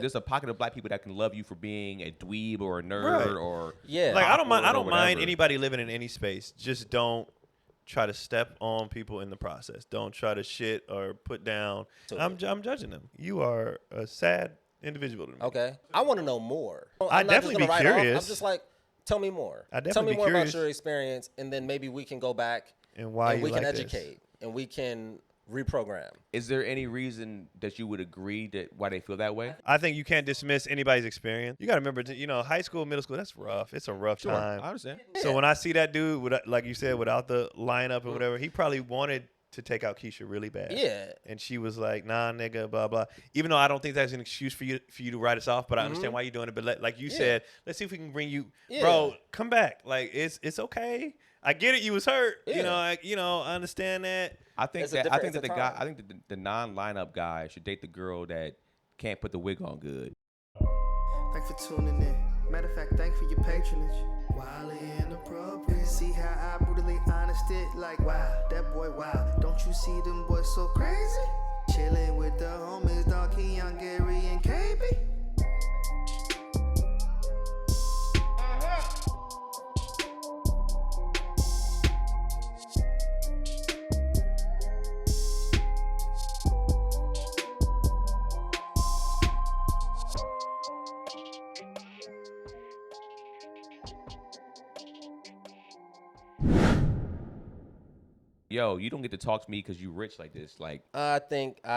there's a pocket of black people that can love you for being a dweeb or a nerd or Like I don't or mind whatever. anybody living in any space. Just don't try to step on people in the process. Don't try to shit or put down. I'm judging them. You are a sad individual to me. Okay. I want to know more. I'd definitely be curious. I'm just like, tell me more. I'd Tell definitely me be more about curious. your experience, and then maybe we can go back And why and you we can like this. educate and we can reprogram. Is there any reason that you would agree that why they feel that way? I think you can't dismiss anybody's experience. You got to remember, high school, middle school, that's rough. It's a rough Sure, time. I understand. So when I see that dude, like you said, without the lineup or whatever, he probably wanted to take out Keisha really bad. Yeah. And she was like, nah, nigga, blah, blah. Even though I don't think that's an excuse for you to write us off, but I understand why you're doing it. But like you said, let's see if we can bring you, bro, come back. Like, it's okay. I get it. You was hurt. Yeah. I understand that. I think It's a that different- the it's a guy, time. I think that the non-lineup guy should date the girl that can't put the wig on good. Thanks for tuning in. Matter of fact, thanks for your patronage. Wildly inappropriate. See how I brutally honest it? Like, wow, that boy, wow. Don't you see them boys so crazy? Chilling with the homies, dog, Keon, Gary, and KB. Yo, you don't get to talk to me because you rich like this. Like, I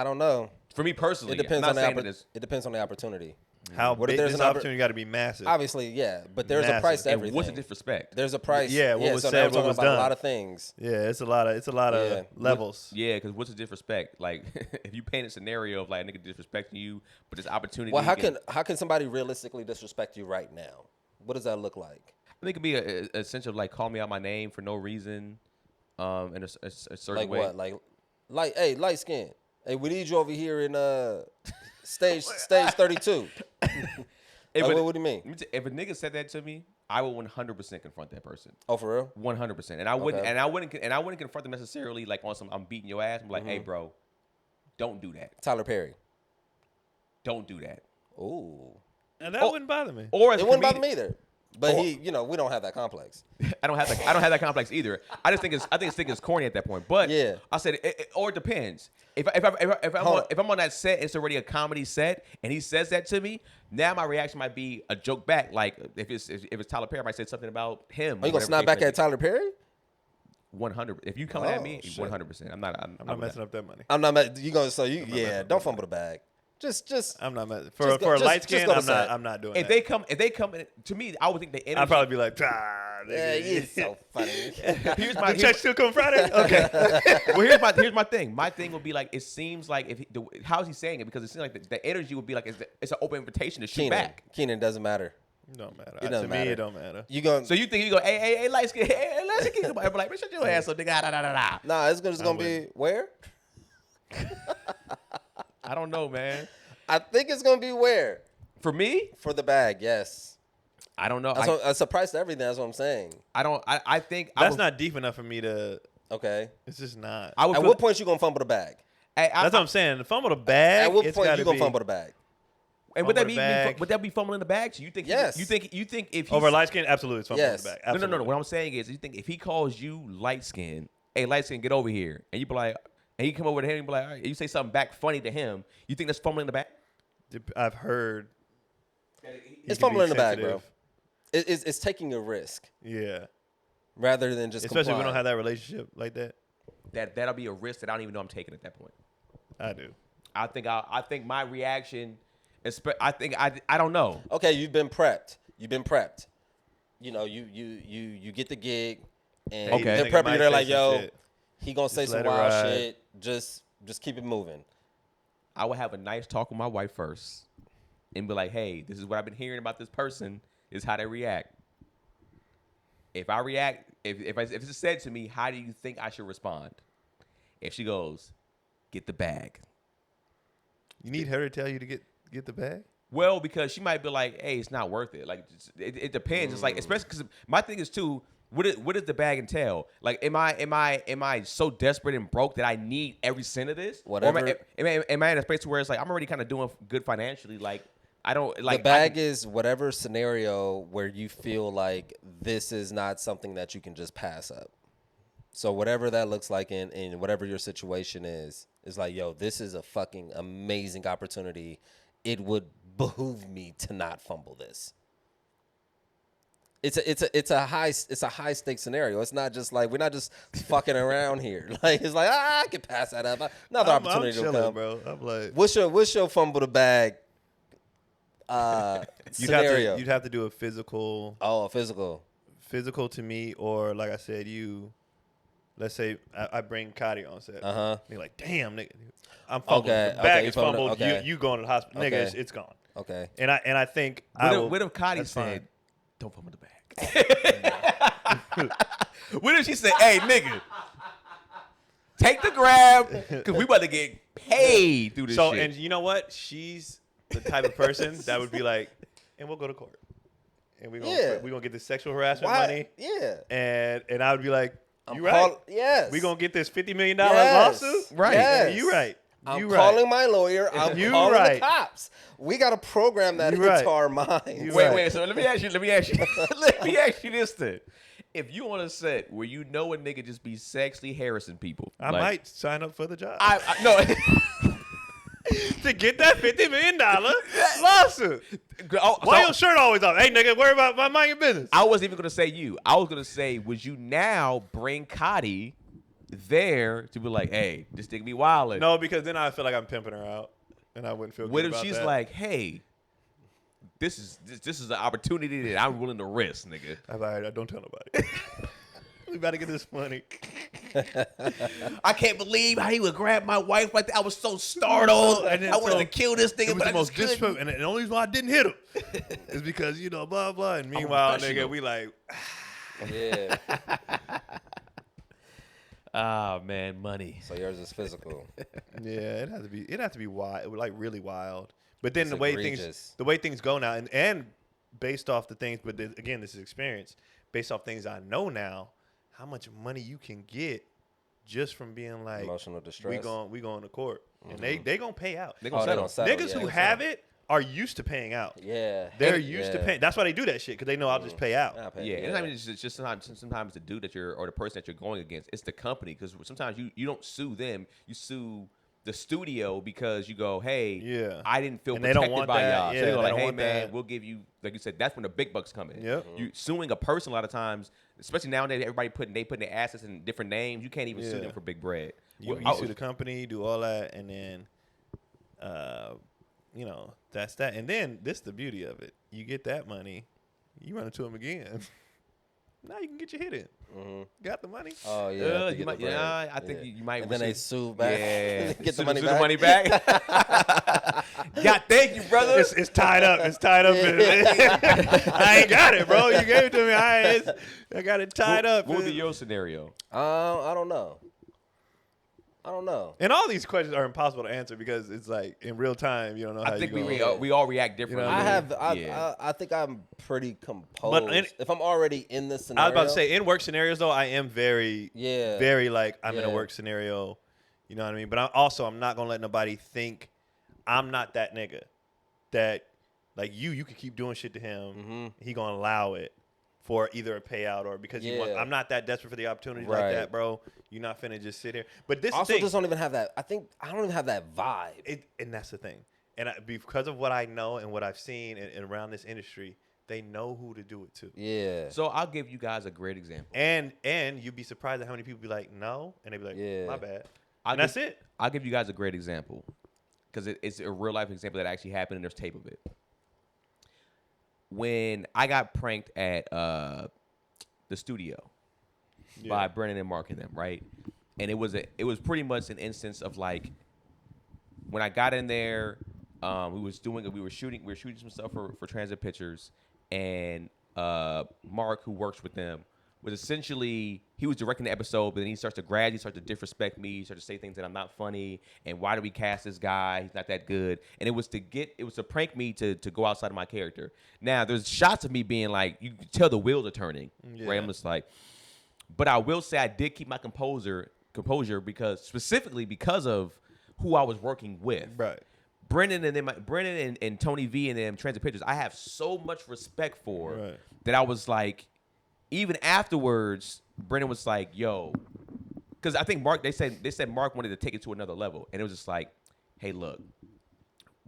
don't know. for me personally, It depends I'm not on saying that it's- it depends on the opportunity. How What if big there's this an opportunity got to be massive. Obviously, yeah, but there's a price to and everything. what's the disrespect? There's a price. Yeah, what was so said, now we're what talking was about done. a lot of things. Yeah, it's a lot of Yeah. levels. Yeah, because what's the disrespect? Like, if you paint a scenario of like a nigga disrespecting you, but this opportunity. Well, how can somebody realistically disrespect you right now? What does that look like? I think it could be a sense of like call me out my name for no reason, in a certain Like way. what? Like, hey, light skin. Hey, we need you over here in stage 32. Hey, Like, but what do you mean? let me tell- If a nigga said that to me, I would 100% confront that person. Oh, for real? 100%, and I wouldn't, Okay. and I wouldn't confront them necessarily like on some I'm beating your ass. I'm like, hey, bro, don't do that. Tyler Perry. Don't do that. Ooh. And that wouldn't bother me. Or as It a wouldn't bother comedian- me either. But we don't have that complex. I don't have that complex either. I think it's corny at that point. But Yeah. I said or it depends. If I'm on that set, it's already a comedy set, and he says that to me. Now my reaction might be a joke back. Like if it's Tyler Perry, I might say something about him. Are you gonna snap back at Tyler Perry? 100. If you coming at me, shit. 100%. I'm not messing up that money. I'm not mad. You gonna don't fumble the bag. Just I'm not messing. Just For a go- light just skin, go to I'm not. set. I'm not doing If that. they come in, to me, I would think the energy. I'd probably be like, yeah, you're so funny. Here's the check still come Friday. Okay. Well, here's my thing. My thing would be like, it seems like how is he saying it? Because it seems like the energy would be like it's an open invitation to shoot back. Keenan doesn't matter. Don't matter. It doesn't to me, matter. it don't matter. You going So you think you go, hey, light skin, hey, light skin, somebody be like, man, shut your ass up, nigga, da da da da. Nah, it's gonna be where? I don't know, man. I think it's gonna be where? For me, For the bag, yes. I don't know. That's a price to everything. That's what I'm saying. I think That's not deep enough for me to. Okay. It's just not. I would At feel- what point you gonna fumble the bag? That's what I'm saying. The fumble the bag. At what it's point gotta you gonna be fumble the bag? And would that fumble the bag. would that be fumbling the bag? So you think? Yes. You think if he's, over light skin? Absolutely, it's fumbling Yes. the bag. No. Absolutely. What I'm saying is, you think if he calls you light skin, hey, light skin, get over here, and you be like, and he come over to him and be like, all right, you say something back funny to him, you think that's fumbling the bag? I've heard. It's fumbling the bag, bro. It's taking a risk Yeah. rather than just Especially if we complying. don't have that relationship like that. That'll be a risk that I don't even know I'm taking at that point. I do. I think my reaction is. I don't know. Okay, you've been prepped. You know, you get the gig, and Okay. they're Nigga prepping might you. They're say like, some yo, shit. he gonna say Just some let it wild ride. shit. Just keep it moving. I would have a nice talk with my wife first, and be like, hey, this is what I've been hearing about this person. This is how they react. If I react, if it's said to me, how do you think I should respond? If she goes, get the bag. You need her to tell you to get the bag. Well, because she might be like, hey, it's not worth it. Like, it depends. It's like, especially because my thing is too, what does the bag entail? Like, am I so desperate and broke that I need every cent of this? Whatever. Or am I in a space where it's like I'm already kind of doing good financially? Like, I don't like. The bag is whatever scenario where you feel like this is not something that you can just pass up. So whatever that looks like in whatever your situation is like, yo, this is a fucking amazing opportunity. It would behoove me to not fumble this. It's a high stakes scenario. It's not just like we're not just fucking around here. Like it's like I can pass that up. Another opportunity I'm will chilling, come. bro. I'm like, What's your fumble the bag scenario? You'd have to do a physical. Oh, a physical. Physical to me, or like I said, let's say I bring Cotty on set. You're like, damn, nigga, I'm fumbled. Okay, The bag okay, is you fumbled, fumbled. okay. You going to the hospital, Okay. nigga? It's gone. Okay. And I think What if Cotty that's said, fine. "Don't fumble the bag"? What if she said, "Hey, nigga, take the grab because we about to get paid through this So, shit." and you know what? She's the type of person that would be like, and we'll go to court, and we gonna get this sexual harassment money. Yeah. And I would be like, I'm you right? Yes. We gonna get this $50 million Yes. lawsuit, Right. Yes. You right? I'm You calling right. my lawyer. I'm You calling right. the cops. We got to program that You into right. our minds. You Wait, right. wait. So let me ask you. Let me ask you this then. If you on a set where you know a nigga just be sexually harassing people, I might sign up for the job I no. to get that $50 million lawsuit. Oh, Why so your shirt always off? Hey, nigga, worry about mind your business. I wasn't even gonna say you. I was gonna say, would you now bring Cotty there to be like, hey, this nigga be wildin'? No, because then I feel like I'm pimping her out, and I wouldn't feel What good if about she's that. like, hey, this is an opportunity that I'm willing to risk, nigga. I'm like, don't tell nobody. We about to get this money. I can't believe how he would grab my wife like that. I was so startled. And then I wanted so to kill this It nigga, was but the I most just couldn't. disrespectful, and the only reason why I didn't hit him is because blah blah. And meanwhile, professional. nigga, we like, Yeah. Oh man, money. So yours is physical. yeah, it has to be wild, like really wild. But then It's the way egregious. things go now, and based off the things, but again, this is experience. Based off things I know now, how much money you can get just from being like Emotional distress. we going to court, and they gonna pay out. They Oh, gonna they settle. gonna settle. Niggas yeah. who have it are used to paying out. Yeah. They're used to Yeah. paying. That's why they do that shit, because they know I'll just pay out. I'll pay- Yeah, and I mean, it's just sometimes the dude that you're or the person that you're going against, it's the company, because sometimes you don't sue them, you sue the studio because you go, hey, Yeah. I didn't feel And they don't protected want by that. y'all. Yeah, So they go they like, don't hey want man, that. we'll give you, like you said, that's when the big bucks come in. Yep. You suing a person a lot of times, especially nowadays, everybody putting their assets in different names. You can't even sue Yeah. them for big bread. You Well, sue the company, do all that, and then, that's that. And then this is the beauty of it. You get that money, you run into them again. Now you can get your hit in. Got the money. Oh yeah. to get the bread. I think Yeah. you might. And then they sue back. Yeah, Get the Sue- money sue back. The money back. God, thank you, brother. It's tied up. It's tied up. I ain't got it, bro. You gave it to me. I got it tied up. What would be your scenario? I don't know. And all these questions are impossible to answer because it's like in real time. You don't know how I think you we all react differently. what I mean? I think I'm pretty composed. If I'm already in this I scenario. was about to say, in work scenarios, though, I am very, Yeah. very like, I'm in a Yeah. work scenario. You know what I mean? But I'm not going to let nobody think I'm not that nigga that, like, you could keep doing shit to him. He going to allow it for either a payout or because you want. Yeah. I'm not that desperate for the opportunity Right. like that, bro. You're not finna just sit here. But this also thing, just don't even have that. I think I don't even have that vibe. and that's the thing. And because of what I know and what I've seen and around this industry, they know who to do it to. Yeah. So I'll give you guys a great example. And you'd be surprised at how many people be like, no, and they be like, Yeah. my bad. I'll And that's give- it. I'll give you guys a great example because it's a real life example that actually happened and there's tape of it. When I got pranked at the studio by Brennan and Mark and them, right? And it was pretty much an instance of like when I got in there, we were shooting some stuff for Transit Pictures, and Mark, who works with them, was essentially he was directing the episode, but then he starts to disrespect me, he starts to say things that I'm not funny, and why do we cast this guy? He's not that good. And it was to prank me to go outside of my character. Now there's shots of me being like, you can tell the wheels are turning. Right? I'm just like, but I will say I did keep my composure because specifically because of who I was working with. Right. Brennan and Tony V and them Transit Pictures, I have so much respect for Right. that I was like, even afterwards, Brennan was like, yo, because I think Mark, they said Mark wanted to take it to another level. And it was just like, hey, look,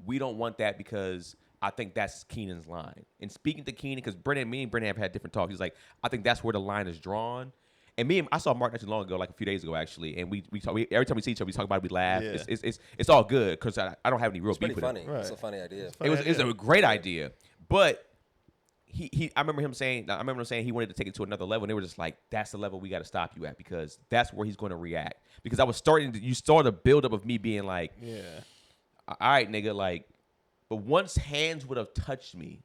we don't want that because I think that's Keenan's line. And speaking to Keenan, because me and Brennan have had different talks. He's like, I think that's where the line is drawn. And I saw Mark not too long ago, like a few days ago, actually. And we talk, every time we see each other, we talk about it, we laugh. Yeah. It's all good because I don't have any real It's pretty beef funny. with him. Right. It's a funny idea. It was a great idea. But I remember him saying he wanted to take it to another level. And they were just like, that's the level we got to stop you at because that's where he's going to react. Because you saw the buildup of me being like, Yeah. all right, nigga, like, but once hands would have touched me,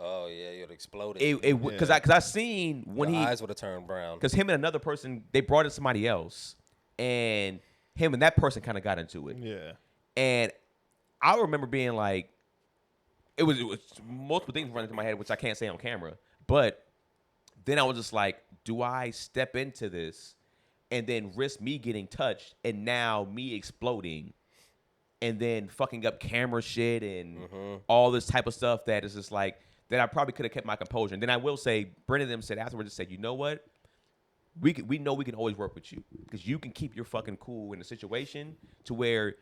Oh yeah, you would explode. because I seen when Your eyes would have turned brown. because him and another person, they brought in somebody else, and him and that person kind of got into it. Yeah. And I remember being like, it was multiple things running through my head, which I can't say on camera. But then I was just like, do I step into this and then risk me getting touched and now me exploding and then fucking up camera shit and all this type of stuff that is just like, that I probably could have kept my composure. And then I will say, Brennan them said afterwards, said, you know what? We know we can always work with you because you can keep your fucking cool in a situation to where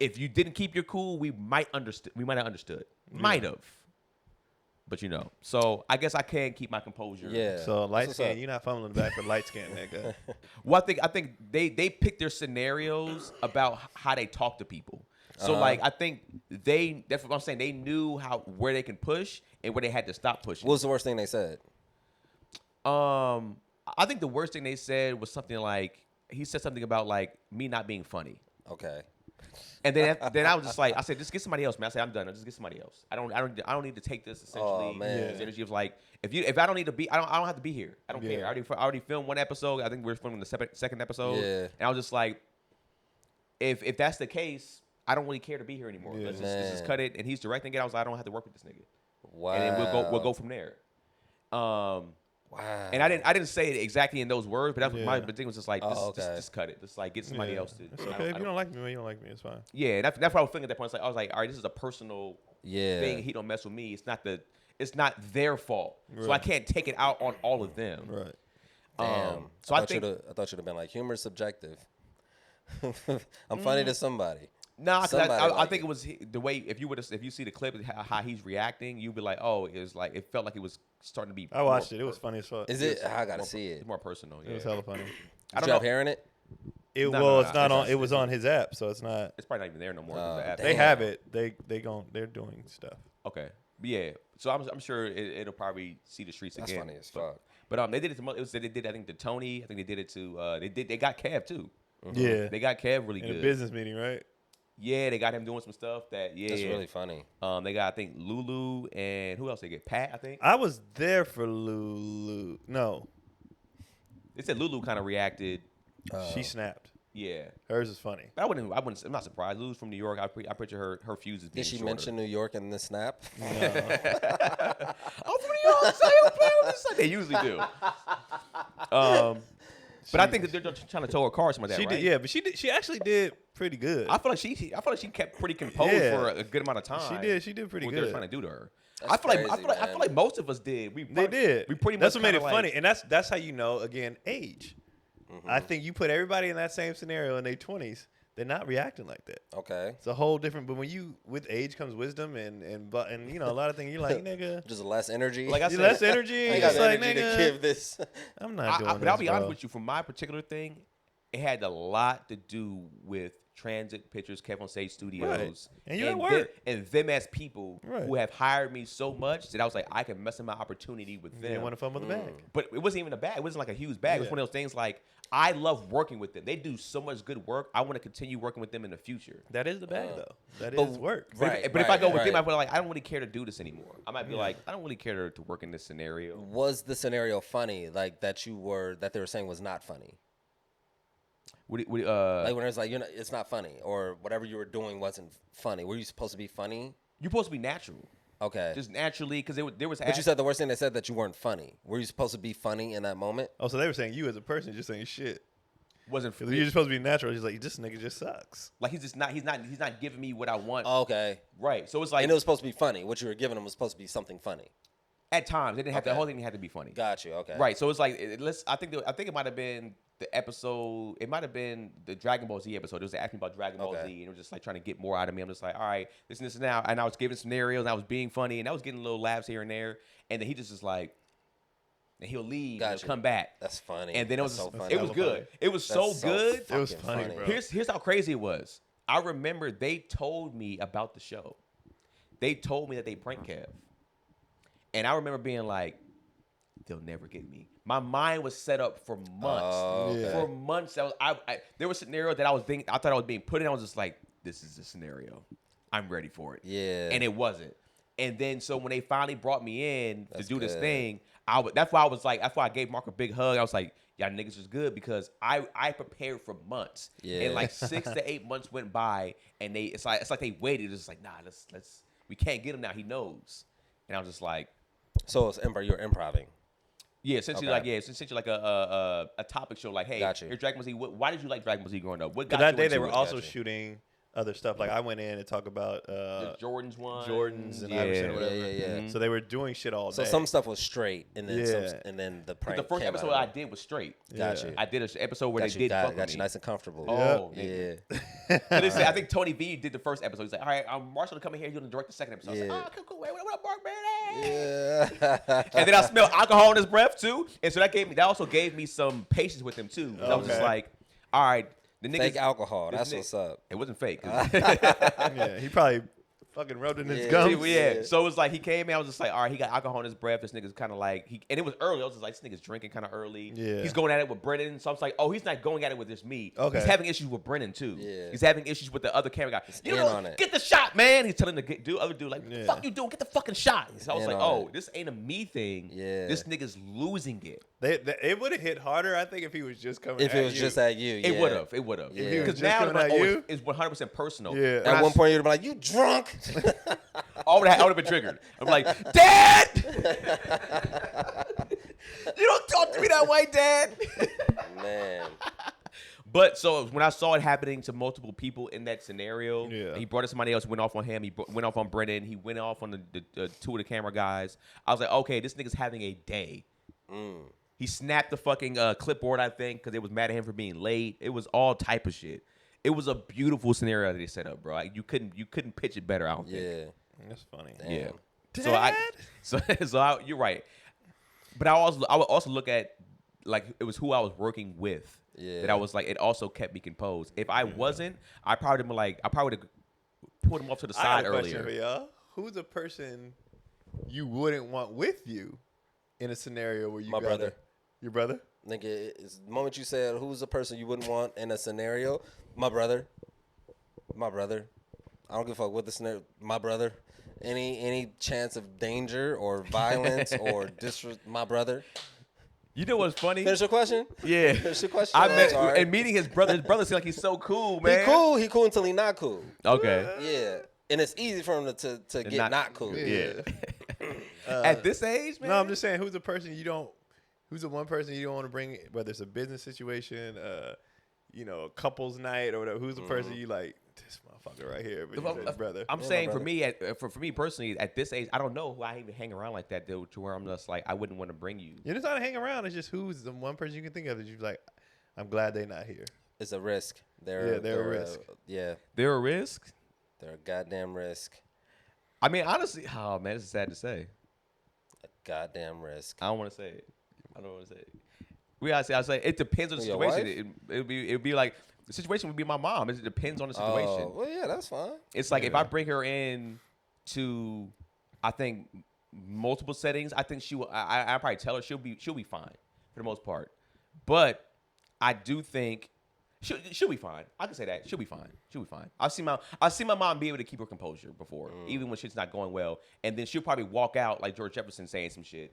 if you didn't keep your cool, we might have understood. Might have. But so I guess I can keep my composure. Yeah. So light That's what's up. skin, you're not fumbling back for light skin, nigga. Well, I think they pick their scenarios about how they talk to people. So like I think that's what I'm saying. They knew where they can push and where they had to stop pushing. What was the worst thing they said? I think the worst thing they said was something like he said something about like me not being funny. Okay. And then I was just like, I said, just get somebody else, man. I said, I'm done. I'll just get somebody else. I don't need to take this essentially. Oh, man. This energy of like, if I don't need to be, I don't have to be here. I don't care. I already filmed one episode. I think we're filming the second episode. Yeah. And I was just like, if that's the case, I don't really care to be here anymore. Yeah. Let's just cut it. And he's directing it. I was like, I don't have to work with this nigga. Wow. And then we'll go from there. Wow. And I didn't say it exactly in those words, but that's what my thing was just like, okay. just cut it. Just like get somebody else to. It's okay. If you don't like me, you don't like me. It's fine. Yeah, that's what I was thinking at that point. I was like, all right, this is a personal thing. He don't mess with me. It's not their fault. So I can't take it out on all of them. Right. Damn. So I thought you'd have been like, humor is subjective. I'm funny to somebody. No, because Somebody I like think it was the way if you see the clip how he's reacting, you'd be like, oh, it felt like it was starting to be. I watched it. It was funny as fuck. Is it? I gotta see it. It's more personal. Yeah. It was hella funny. I don't Did you know. have hair in it? It No, it's not no, on. It was on his app, so it's not. It's probably not even there no more. 'cause the app- They Damn. have it. They're doing stuff. Okay, but yeah. So I'm sure it'll probably see the streets That's again. funny as fuck. But they did it to. They did I think to Tony. I think they did it to. They got Kev too. Yeah. They got Kev really In good. a business meeting, right? Yeah, they got him doing some stuff that. Yeah, That's yeah. really funny. They got I think Lulu and who else they get? Pat, I think. I was there for Lulu. No, They said Lulu kind of reacted. she snapped. Yeah, Hers is funny. but I'm not surprised. Lulu's from New York. I picture her fuse as being Did she shorter. mention New York in the snap? I'm from New York. So you play with this? They usually do. But I think that they're trying to tow her car or something like that. She right? did, yeah, but she actually did pretty good. I feel like she kept pretty composed Yeah. for a good amount of time. She did pretty what good. they're trying to do to her. That's I feel crazy, like man. most of us did. They did. We pretty much. That's what made it kinda funny, and that's how you know again age. I think you put everybody in that same scenario in their 20s, they're not reacting like that. Okay. It's a whole different. But when you with age comes wisdom and you know a lot of things. You're like nigga, Just less energy. Like I you said, less energy. I It's got the like energy nigga, to give this. I'm not doing this. But I'll be honest bro. with you. From my particular thing, it had a lot to do with Transit Pictures, Kev on Stage Studios, And you at them, work. and them as people Right. who have hired me so much that I was like, I can mess up my opportunity with You them. didn't want to fumble the bag. But it wasn't even a bag. It wasn't like a huge bag. It was Yeah. one of those things like I love working with them. They do so much good work. I want to continue working with them in the future. That is the bag though. That But- is work. Right. But if I go with them, right. I feel like I don't really care to do this anymore. I might be like, I don't really care to work in this scenario. Was the scenario funny? Like that they were saying was not funny. Like when it was like it's not funny or whatever you were doing wasn't funny. Were you supposed to be funny? You're supposed to be natural, Okay. just naturally, because there was. But you said the worst thing they said that you weren't funny. Were you supposed to be funny in that moment? Oh, so they were saying you as a person just saying shit. wasn't. Because you're supposed to be natural. He's like, this nigga just sucks. Like he's not giving me what I want. Okay. Right. So it's like, and it was supposed to be funny. What you were giving him was supposed to be something funny. at times, it didn't have the Okay. whole thing didn't have to be funny. Got you. Okay. Right. So it's like I think it might have been the episode. It might have been the Dragon Ball Z episode. It was asking about Dragon Ball Z, and it was just like trying to get more out of me. I'm just like, all right, this and now, and I was giving scenarios, and I was being funny, and I was getting little laughs here and there, and then he just is like, and he'll leave and Gotcha. come back. That's funny. And then it was That's so funny. it was good. It was That's so good. It was fucking funny, bro. Here's how crazy it was. I remember they told me about the show. They told me that they prank Kev. And I remember being like, they'll never get me. My mind was set up for months. Oh, okay. For months. There was a scenario that I thought I was being put in. I was just like, this is the scenario. I'm ready for it. Yeah. And it wasn't. And then so when they finally brought me in to do this good. thing, that's why I gave Mark a big hug. I was like, y'all niggas was good because I prepared for months. Yeah. And like 6 to 8 months went by and it's like they waited. It's like, nah, let's we can't get him now. He knows. And I was just like, So it's you're improving. yeah, essentially Okay. essentially like a topic show. Like, hey, Gotcha. here's Dragon Ball Z. Why did you like Dragon Ball Z growing up? What But got that you day into they were it? also Gotcha. shooting other stuff. Like I went in and talk about The Jordans one, Jordans and yeah. Iverson or whatever. Yeah. Mhm. So they were doing shit all day. So some stuff was straight, and then Yeah. and then the But prank. the first came episode out I of it. did was straight. Gotcha. Yeah. I did an episode where Got they you, did fuck with got you me. nice and comfortable. Oh, yeah. nigga. But listen, I think Tony V did the first episode. He's like, all right, Marshall to come in here. You're going to direct the second episode. I was Yeah. like, oh, cool. What up, Mark, man? Yeah. And then I smelled alcohol in his breath, too. And so that also gave me some patience with him, too. 'Cause I was just Okay. like, all right, the niggas. Fake alcohol. this That's nigga- what's up. It wasn't fake. Yeah, he probably fucking rubbed it in his Yeah. gums. Yeah. So it was like he came in. I was just like, all right, he got alcohol in his breath. This nigga's kind of like and it was early. I was just like, this nigga's drinking kind of early. Yeah. He's going at it with Brennan. So I was like, oh, he's not going at it with just me. Okay. He's having issues with Brennan too. Yeah. He's having issues with the other camera guy. You in know, on it. get the shot, man. He's telling the other dude like, Yeah. fuck you doing? Get the fucking shot. So I was in like, on oh, it. this ain't a me thing. Yeah. This nigga's losing it. It would have hit harder, I think, if he was just coming. If at it was you. just at you, yeah. It would have. It would have. Yeah. If he was Because just now coming it's like, at oh, you? it's 100% personal. Yeah. When At one point, you'd be like, "You drunk?" I would have been triggered. I'm like, Dad! You don't talk to me that way, Dad! Man. But so when I saw it happening to multiple people in that scenario, Yeah. he brought in somebody else, went off on him, went off on Brennan, he went off on the two of the camera guys. I was like, okay, this nigga's having a day. He snapped the fucking clipboard, I think, because they was mad at him for being late. It was all type of shit. It was a beautiful scenario that they set up, bro. Like, you couldn't pitch it better, I don't think. Yeah. That's funny. Damn. Yeah. So you're right. But I would also look at like it was who I was working with. Yeah. That I was like, it also kept me composed. If I wasn't, I probably would have pulled him off to the I side got a question for earlier. y'all. Who's a person you wouldn't want with you in a scenario where you My gotta- brother. Your brother? Nigga, it's the moment you said, "Who's the person you wouldn't want in a scenario?" My brother. My brother. I don't give a fuck what the scenario. My brother. Any chance of danger or violence or disrespect. My brother. You know what's funny? Finish your question. Yeah. Finish your question. I met Sorry. and meeting his brother. His brother seems like he's so cool, man. He cool. He cool until he not cool. Okay. Yeah. And it's easy for him to get not cool. Yeah. At this age, man. No, I'm just saying, who's the person you don't? Who's the one person you don't want to bring? Whether it's a business situation, a couple's night or whatever. Who's the person you like? This motherfucker right here, but he's his brother. I'm Yeah, saying my for brother. me, for me personally, at this age, I don't know who I even hang around like that, dude, to where I'm just like, I wouldn't want to bring you. You're just not hang around. It's just who's the one person you can think of that you're like, I'm glad they're not here. It's a risk. They're a risk. Yeah. They're a risk. They're a goddamn risk. I mean, honestly, oh man, this is sad to say. A goddamn risk. I don't want to say it. I don't want to say it. I say it depends on the Your situation. It'd be like the situation would be my mom. It depends on the situation. Oh, well, yeah, that's fine. It's like if I bring her in to, I think multiple settings, I think she will. I probably tell her she'll be fine for the most part. But I do think she'll be fine. I can say that she'll be fine. She'll be fine. I've seen my mom be able to keep her composure before, even when shit's not going well. And then she'll probably walk out like George Jefferson saying some shit.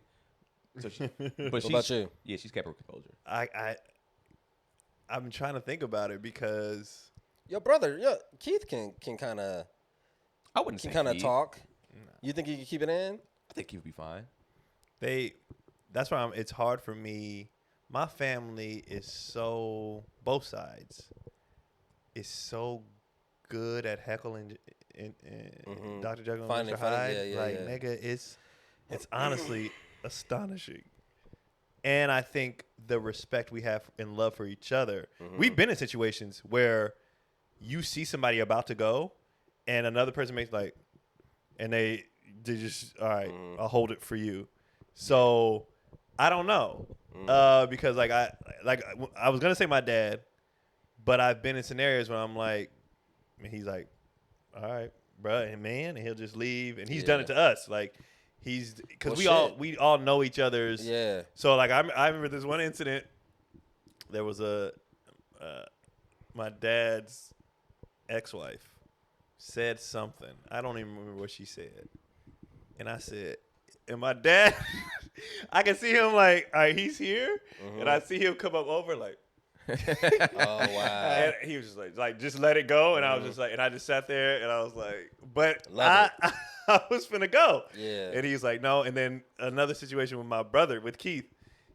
So What about you? Yeah, she's kept her composure. I'm trying to think about it because Your brother, Keith can kind of I wouldn't say Keith. talk. You think he can keep it in? I think Keith would be fine. that's why it's hard for me my family is so, both sides, is so good at heckling and Dr. Jekyll and Finding Mr. funny, Hyde. yeah, Like, nigga, it's honestly astonishing. And I think the respect we have and love for each other. We've been in situations where you see somebody about to go and another person makes like, and they just, all right, I'll hold it for you. So I don't know. Because I was going to say my dad, but I've been in scenarios where I'm like, and he's like, all right, bro, and man, and he'll just leave. And he's done it to us. Like, because we all know each other's. Yeah. So like I remember this one incident. There was my dad's ex-wife said something. I don't even remember what she said. And I said, and my dad, I can see him like, all right, he's here, and I see him come up over like. Oh wow! And he was just like, just let it go, and I was just like, and I just sat there, and I was like, but Love I was finna go. Yeah. And he was like, no. And then another situation with my brother, with Keith,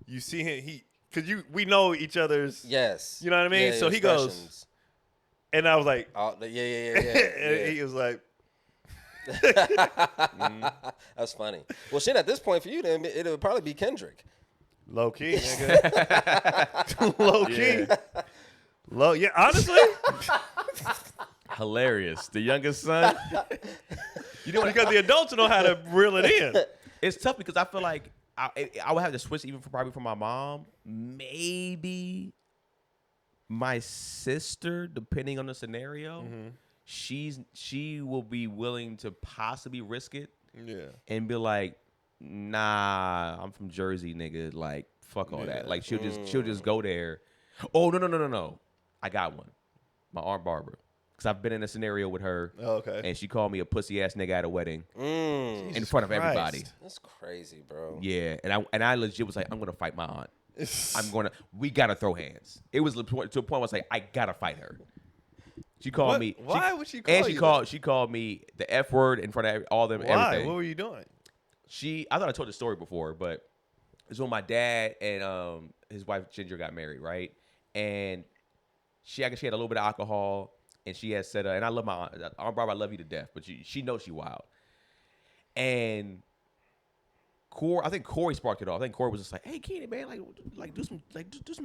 you see him, because we know each other's. Yes. You know what I mean? Yeah, so he goes, and I was like, yeah. and he was like, That's funny. Well, shit. At this point for you, then it would probably be Kendrick. low key, nigga. Low key. Low, yeah, honestly. Hilarious. The youngest son. You know, because the adults know how to reel it in. It's tough because I feel like I would have to switch even probably for my mom. Maybe my sister, depending on the scenario. She will be willing to possibly risk it. Yeah. And be like, nah, I'm from Jersey, nigga. Like, fuck all that. Like, she'll just go there. Oh, no. I got one. My Aunt Barbara. Because I've been in a scenario with her. Oh, okay. And she called me a pussy ass nigga at a wedding. In front of everybody. That's crazy, bro. Yeah. And I legit was like, I'm going to fight my aunt. We got to throw hands. It was to a point where I was like, I got to fight her. She called me. Why would she call you? She called me the F word in front of all them. Why? Everything. What were you doing? I thought I told the story before, but it's when my dad and his wife Ginger got married, right? And I guess she had a little bit of alcohol, and she had said, and I love my aunt Barbara, I love you to death, but she knows she wild. And I think Corey sparked it off. I think Corey was just like, "Hey, Keenan, man, like do some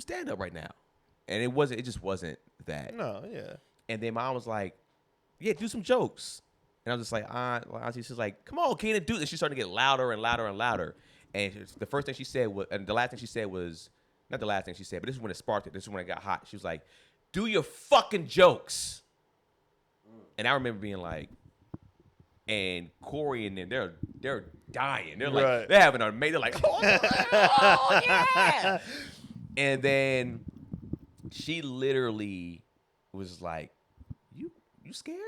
stand up right now," and it just wasn't that. No, yeah. And then mom was like, "Yeah, do some jokes." And I was just like, Auntie, she's like, "Come on, Keenan, do this." She started to get louder and louder and louder. And the first thing she said was, and the last thing she said was, not the last thing she said, but this is when it sparked it. This is when it got hot. She was like, "Do your fucking jokes." And I remember being like, and Corey and them, they're dying. They're like, they're having a mate. They're like, oh yeah. And then she literally was like, "You scared?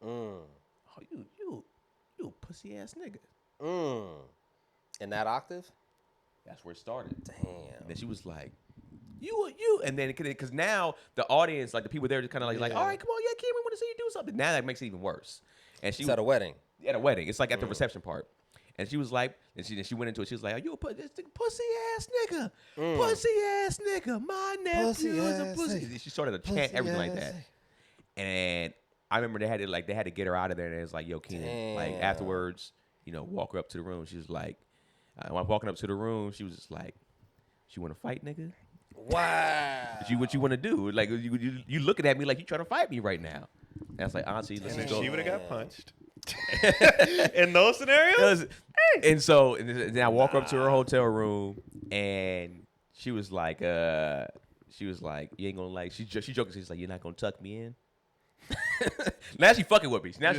Oh, you a pussy ass nigga." In that octave? That's where it started. Damn. And then she was like, you. And then, because now the audience, like the people there, just kind of like, all right, come on, yeah, Keon, we want to see you do something. Now that makes it even worse. And she was at a wedding. At a wedding. It's like at the reception part. And she was like, and she went into it. She was like, "Are you a pussy ass nigga? Pussy ass nigga. My nephew is a pussy." She started to chant everything like that. And I remember they had to get her out of there. And it was like, "Yo, Keenan." Like afterwards, walk her up to the room. She was like, when I'm walking up to the room, she was just like, "You want to fight, nigga?" Wow. What you want to do? Like you looking at me like you trying to fight me right now. And I was like, "Auntie, let's go." She would have got punched. In those scenarios. And then I walk up to her hotel room, and she was like, "You ain't gonna like." She joking. She's like, "You're not gonna tuck me in." Now she fucking with me. Now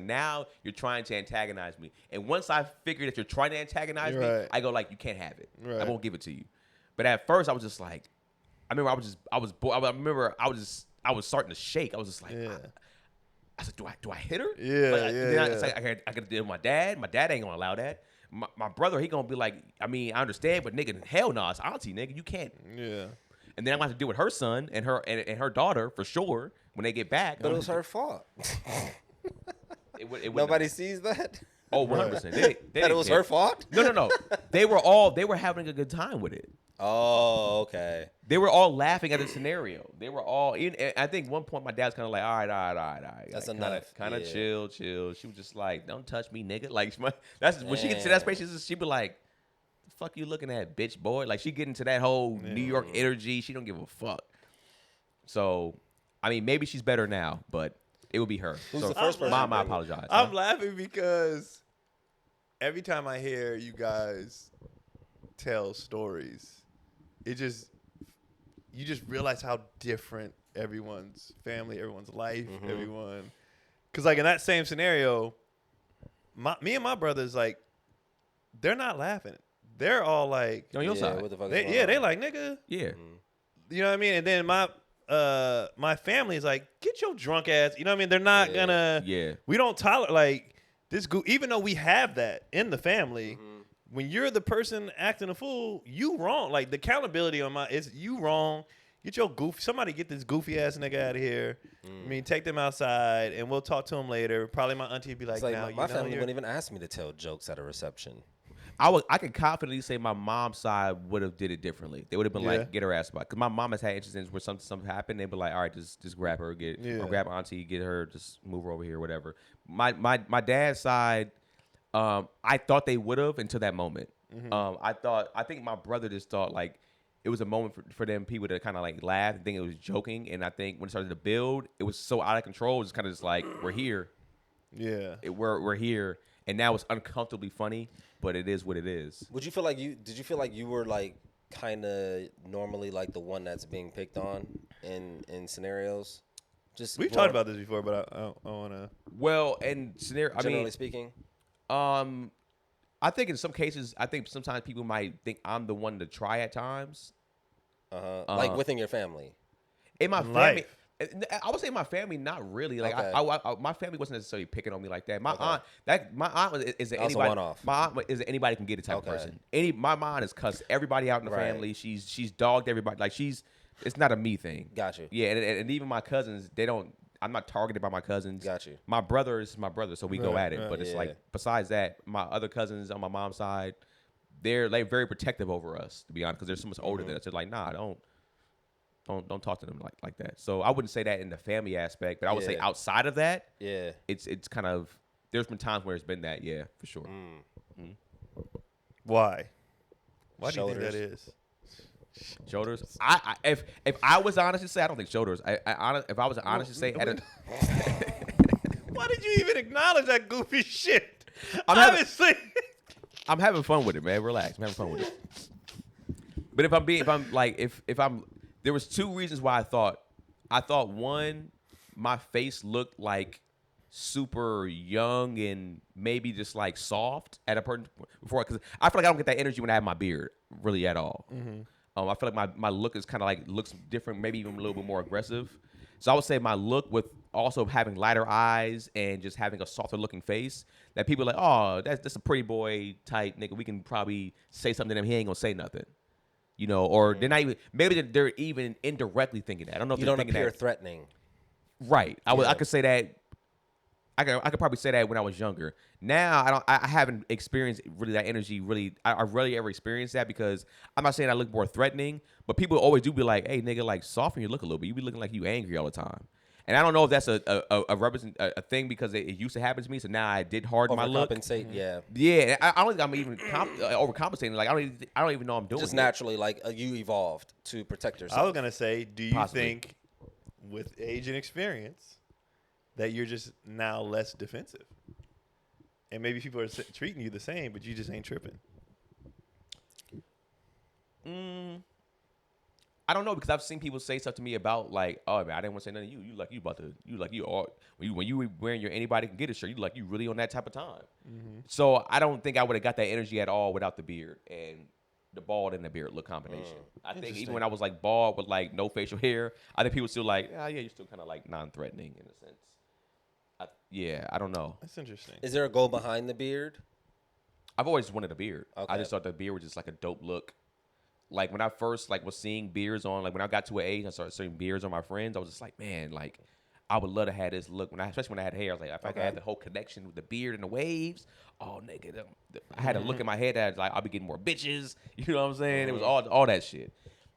now you're trying to antagonize me. And once I figured that you're trying to antagonize me, I go like, "You can't have it. I won't give it to you." But at first I was just like, I was starting to shake. I was just like, I said, "Do I hit her?" It's like I gotta deal with my dad. My dad ain't gonna allow that. My brother, he gonna be like, I mean, I understand, but nigga, hell no, it's auntie, nigga, you can't. Yeah. And then I'm gonna have to deal with her son and her daughter for sure when they get back. But it was her fault. Nobody sees that. Oh, 100%. That it was her fault? No. They were having a good time with it. Oh, okay. They were all laughing at the scenario. They were all. I think one point my dad was kind of like, all right. That's like, enough. Kind of Yeah. chill. She was just like, don't touch me, nigga. Like that's when she gets to that space. She be like, the fuck you looking at, bitch, boy. Like she get into that whole New York energy. She don't give a fuck. So, I mean, maybe she's better now, but it would be her. Who's so, the first person? Mom, I apologize. I'm laughing because every time I hear you guys tell stories, you just realize how different everyone's family, everyone's life, everyone. Because like in that same scenario, me and my brothers, like, they're not laughing. They're all like, on your side. What the fuck? they like, nigga. Yeah. You know what I mean? And then my family is like, get your drunk ass. You know what I mean? They're not gonna. Yeah. We don't tolerate like this. Even though we have that in the family, when you're the person acting a fool, you wrong. Like the accountability on is you wrong. Get your goofy. Somebody get this goofy ass nigga out of here. I mean, take them outside, and we'll talk to him later. Probably my auntie would be like, It's like "Now my family wouldn't even ask me to tell jokes at a reception. I can confidently say my mom's side would have did it differently. They would have been Yeah. like, get her ass back. Because my mom has had instances where something happened. They'd be like, all right, just grab her, or grab auntie, get her, just move her over here, whatever. My dad's side, I thought they would have until that moment. I think my brother just thought like it was a moment for them people to kind of like laugh and think it was joking. And I think when it started to build, it was so out of control. It was kind of just like, we're here. Yeah. We're here. And now it's uncomfortably funny, but it is what it is. Did you feel like you were like kind of normally like the one that's being picked on in scenarios? We've talked about this before, but I want to. Well, and scenario, Generally speaking. I think in some cases, sometimes people might think I'm the one to try at times. Like within your family. In my In family, life. I would say my family, not really. Like Okay. I my family wasn't necessarily picking on me like that. My aunt is That's a anybody. one-off. My aunt is anybody can get it type of person. My mom has cussed everybody out in the Right. family. She's dogged everybody. Like it's not a me thing. Got you. Yeah, and even my cousins, they don't. I'm not targeted by my cousins. Got you. My brother is my brother, so we go at it. right. But it's Yeah. like besides that, my other cousins on my mom's side, they're like very protective over us, to be honest, because they're so much older than us. They're like, nah, don't talk to them like that. So I wouldn't say that in the family aspect, but I would say Yeah. outside of that, Yeah. it's kind of there's been times where it's been that, yeah, for sure. Why? Why do you think Shoulders. that is? Shoulders. If I was honest to say, I don't think shoulders. If I was honest to say, Why did you even acknowledge that goofy shit? Obviously. I'm having fun with it, man. Relax. I'm having fun with it. But there was two reasons why I thought one, my face looked like super young and maybe just like soft at a person before, because I feel like I don't get that energy when I have my beard really at all. I feel like my look is kind of like looks different, maybe even a little bit more aggressive. So I would say my look with also having lighter eyes and just having a softer looking face, that people are like, oh, that's a pretty boy type nigga. We can probably say something to him. He ain't gonna say nothing, or they're not even. Maybe they're even indirectly thinking that. I don't know if You they're don't thinking appear that. threatening. Right. I could say that. I could probably say that when I was younger. Now I haven't experienced really that energy. Really, I rarely ever experienced that, because I'm not saying I look more threatening, but people always do be like, "Hey, nigga, like soften your look a little bit. You be looking like you angry all the time." And I don't know if that's a thing, because it used to happen to me. So now I did harden my look. Overcompensate, yeah. Yeah, I don't think I'm even overcompensating. Like I don't even know I'm doing Just it. naturally, like you evolved to protect yourself. I was gonna say, do you Possibly. think, with age and experience, that you're just now less defensive, and maybe people are treating you the same, but you just ain't tripping? I don't know, because I've seen people say stuff to me about like, oh man, I didn't want to say nothing to you. When you were wearing your anybody can get it shirt, you really on that type of time. So I don't think I would have got that energy at all without the beard and the bald and the beard look combination. I think even when I was like bald with like no facial hair, I think people still like, yeah, you're still kind of like non-threatening in a sense. I don't know. That's interesting. Is there a goal behind the beard? I've always wanted a beard. I Okay. just thought the beard was just like a dope look. Like when I first was seeing beards on, like when I got to an age, I started seeing beards on my friends. I was just like, man, like I would love to have this look especially when I had hair. I was like, if I could have the whole connection with the beard and the waves, oh nigga, I had a look in my head that like I'll be getting more bitches. You know what I'm saying? It was all that shit.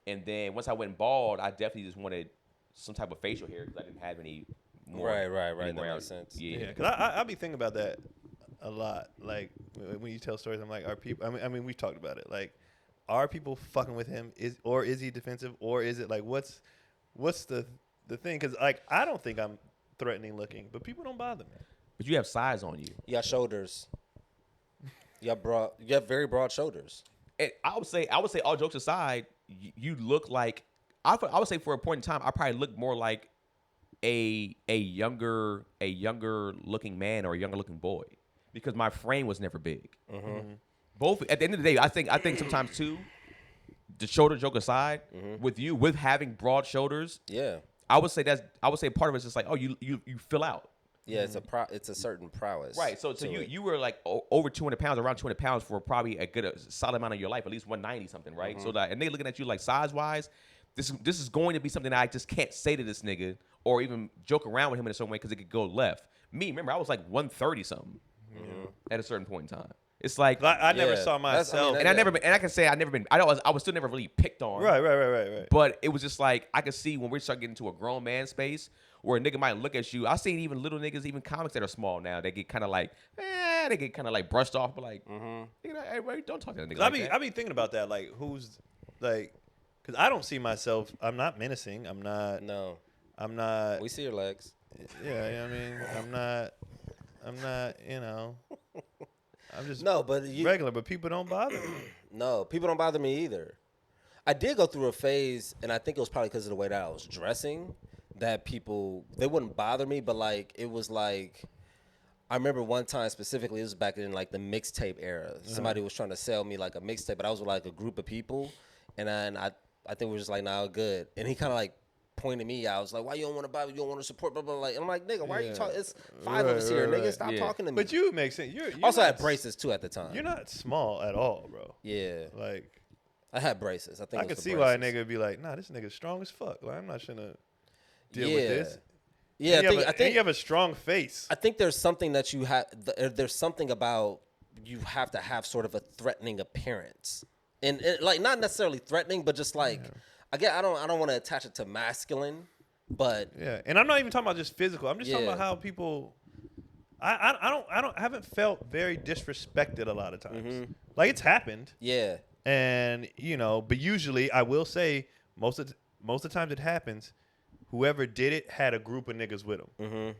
And then once I went bald, I definitely just wanted some type of facial hair because I didn't have any more. Right. Any more That hair. makes sense. Yeah, because I be thinking about that a lot. Like when you tell stories, I'm like, are people? I mean, we talked about it. Like, are people fucking with him? Is he defensive? Or is it like what's the thing? Because like I don't think I'm threatening looking, but people don't bother me. But you have size on you. You got shoulders. You got very broad shoulders. And I would say, all jokes aside, you look like I would say for a point in time, I probably look more like a younger looking man or a younger looking boy because my frame was never big. Both at the end of the day, I think sometimes too, the shoulder joke aside, with having broad shoulders, Yeah. I would say part of it's just like, oh, you fill out. Yeah, it's a certain prowess. Right. So to it. you were like over 200 pounds, around 200 pounds for probably a solid amount of your life, at least 190 something, right? So that, and they looking at you like size wise, this is going to be something that I just can't say to this nigga or even joke around with him in a certain way because it could go left. Me, remember, I was like 130 something at a certain point in time. It's like I never Yeah, saw myself. and I can say I was still never really picked on. Right. But it was just like I could see when we start getting into a grown man space where a nigga might look at you. I've seen even little niggas, even comics that are small now, they get kind of like, they get kind of like brushed off, but like, nigga, hey, bro, don't talk to that nigga. I be thinking about that, like who's like, because I don't see myself. I'm not menacing. I'm not. No. I'm not. We see your legs. Yeah, you know what I mean, I'm not. You know. I'm just regular, but people don't bother me. No, people don't bother me either. I did go through a phase, and I think it was probably because of the way that I was dressing, that people, they wouldn't bother me, but like, it was like, I remember one time specifically, it was back in like the mixtape era. Somebody was trying to sell me like a mixtape, but I was with like a group of people, and then I think we were just like, nah, good. And he kind of like pointed me out. I was like, why you don't want to buy, you don't want to support, blah, blah, blah. And I'm like, nigga, why are you talking? It's five of us here, nigga. Stop talking to me. But you make sense. You're also not, had braces too at the time. You're not small at all, bro. Yeah. Like, I had braces. I think I it could was the see why a braces. nigga would be like, nah, this nigga's strong as fuck. Like, I'm not trying to deal with this. Yeah, I think you have a strong face. I think there's something that you have. There's something about you have to have sort of a threatening appearance, and like not necessarily threatening, but just like again, I don't want to attach it to masculine, but Yeah, and I'm not even talking about just physical. I'm just talking about how people. I haven't felt very disrespected a lot of times. Like it's happened. yeah, And but usually I will say most of the times it happens, whoever did it had a group of niggas with them.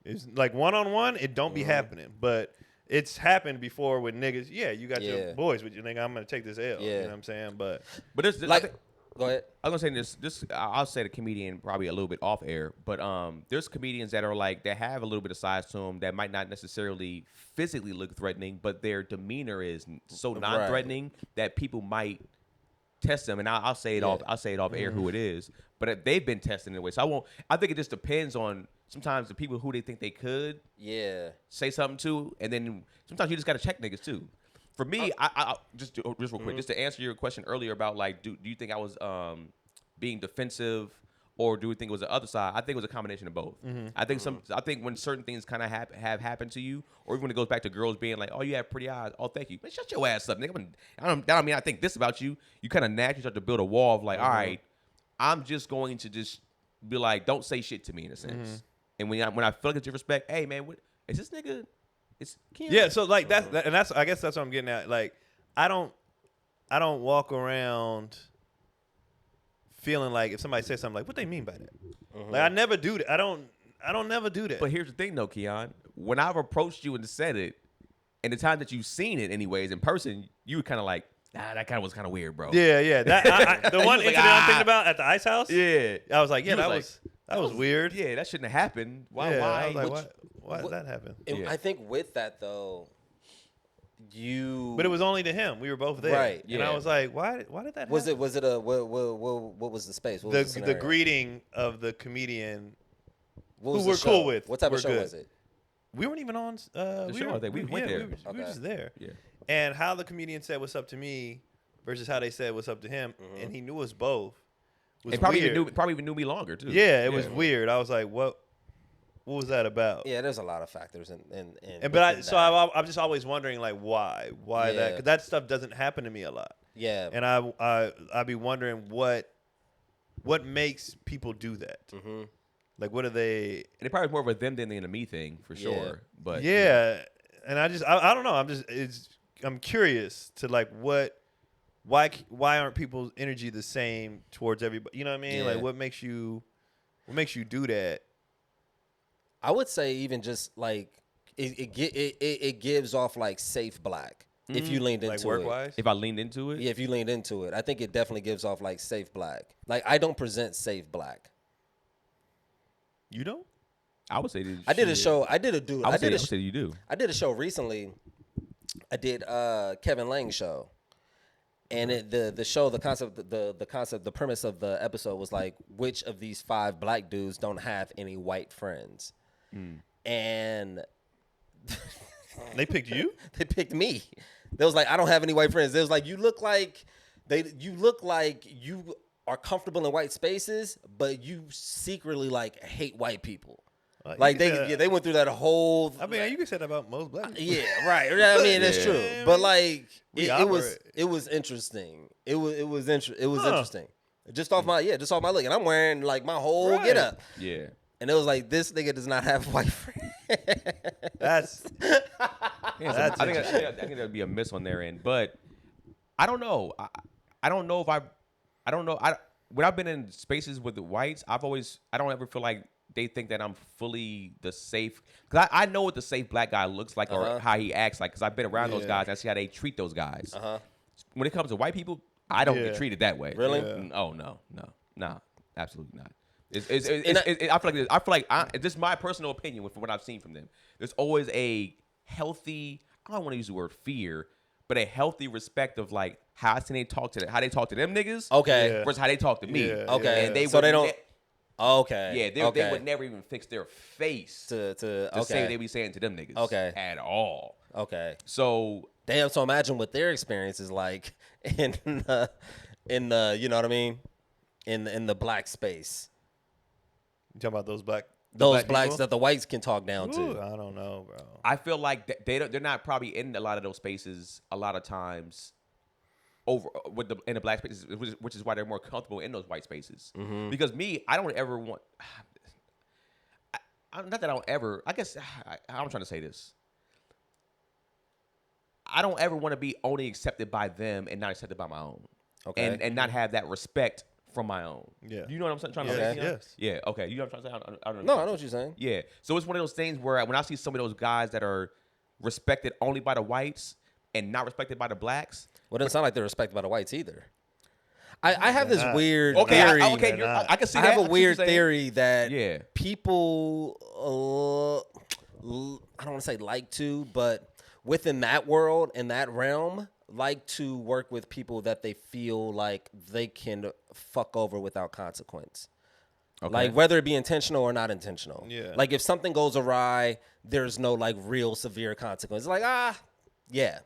It's like one-on-one, it don't be happening, but it's happened before with niggas. Yeah, you got your boys with you, nigga. I'm gonna take this L. You know what I'm saying? But there's like. Go ahead. I was gonna say this. I'll say the comedian probably a little bit off air, but there's comedians that are like that have a little bit of size to them that might not necessarily physically look threatening, but their demeanor is so non-threatening that people might test them. And I'll say it off. I'll say it off air who it is, but they've been tested in a way. So I won't. I think it just depends on sometimes the people who they think they could say something to, and then sometimes you just gotta check niggas too. For me, I just real quick, just to answer your question earlier about like, do you think I was being defensive, or do you think it was the other side? I think it was a combination of both. I think when certain things kind of have happened to you, or even when it goes back to girls being like, oh, you have pretty eyes, oh, thank you, man, shut your ass up, nigga. That don't mean I think this about you. You kind of naturally start to build a wall of like, all right, I'm just going to just be like, don't say shit to me in a sense. And when I feel like it's your respect, hey man, what is this nigga? It's Keon. yeah, so like that's I guess that's what I'm getting at. Like I don't walk around feeling like if somebody says something like, what they mean by that? Like I never do that. I don't never do that. But here's the thing though, Keon. When I've approached you and said it, and the time that you've seen it anyways in person, you were kind of like, nah, that kind of was kind of weird, bro. Yeah. That the one was like, incident I'm thinking about at the ice house. Yeah. I was like, yeah, You that was was weird. Yeah, that shouldn't have happened. Why? Yeah, Why? I was like, why did that happen? And I think with that though, But it was only to him. We were both there, Right, And I was like, why did that happen? was it a what was the space? What was the scenario? greeting of the comedian What was who the we're show? cool with? What type We're of show good. was it? We weren't even on the show, I think. We went there. We were just there. Yeah. And how the comedian said what's up to me versus how they said what's up to him, and he knew us both. Was And probably weird. even knew me longer too. Yeah, it was weird. I was like, what What was that about? Yeah, there's a lot of factors in I'm just always wondering like why that, Yeah. because that stuff doesn't happen to me a lot. Yeah. And I'd be wondering what makes people do that. Mm-hmm. Like, what are they? And it probably is more of a them than a me thing for sure. But yeah, and I don't know. I'm curious to like why aren't people's energy the same towards everybody? You know what I mean? Yeah. Like, what makes you do that? I would say even just like it gives off like safe black if you leaned into Like it. work wise. if I leaned into it, Yeah, if you leaned into it, I think it definitely gives off like safe black. Like I don't present safe black. You don't? I would say this I did a shit. show. I did a say you do. I did a show recently. I did Kevin Lang's show, and the premise of the episode was like, which of these 5 black dudes don't have any white friends? And They picked you? they picked me. They was like, I don't have any white friends. They was like, you look like you are comfortable in white spaces, but you secretly like hate white people. Like they went through that whole. I mean, you can say that about most black people. Yeah, right. I mean, that's true. But like, it was interesting. It was interesting. Just off my look, and I'm wearing like my whole get up. Yeah. And it was like, this nigga does not have white friends. That's I think that would be a miss on their end, but I don't know. I don't know. When I've been in spaces with the whites, I don't ever feel like they think that I'm fully the safe. Because I know what the safe black guy looks like or how he acts like, because I've been around those guys and I see how they treat those guys. When it comes to white people, I don't get treated that way. Really? Yeah. Oh, no, absolutely not. I feel like this is my personal opinion from what I've seen from them. There's always a healthy, I don't want to use the word fear, but a healthy respect of like how they talk to them niggas. Okay. Versus how they talk to me. Yeah, Okay. And they don't. Okay. Yeah, they would never even fix their face to say what they be saying to them niggas. Okay. At all. Okay. So Damn. So imagine what their experience is like in the you know what I mean, in the black space. You talking about those blacks blacks that the whites can talk down to. I don't know, bro. I feel like they're not probably in a lot of those spaces a lot of times in the black spaces, which is why they're more comfortable in those white spaces. Because me, I don't ever want. Not that I don't ever. I guess I'm trying to say this. I don't ever want to be only accepted by them and not accepted by my own. Okay. And not have that respect from my own. Yeah. You know what I'm trying to Yes, say? yes. Yeah. Okay. You know what I'm trying to say? I don't No, know. I know what you're saying. Yeah. So it's one of those things where when I see some of those guys that are respected only by the whites and not respected by the blacks. Well, it doesn't sound like they're respected by the whites either. I have this weird Okay. theory. I can see I that. have a weird theory that Yeah. people, I don't want to say like to, but within that world, in that realm, like to work with people that they feel like they can fuck over without consequence. Okay. Like whether it be intentional or not intentional. Yeah. Like if something goes awry, there's no like real severe consequence. Like, yeah.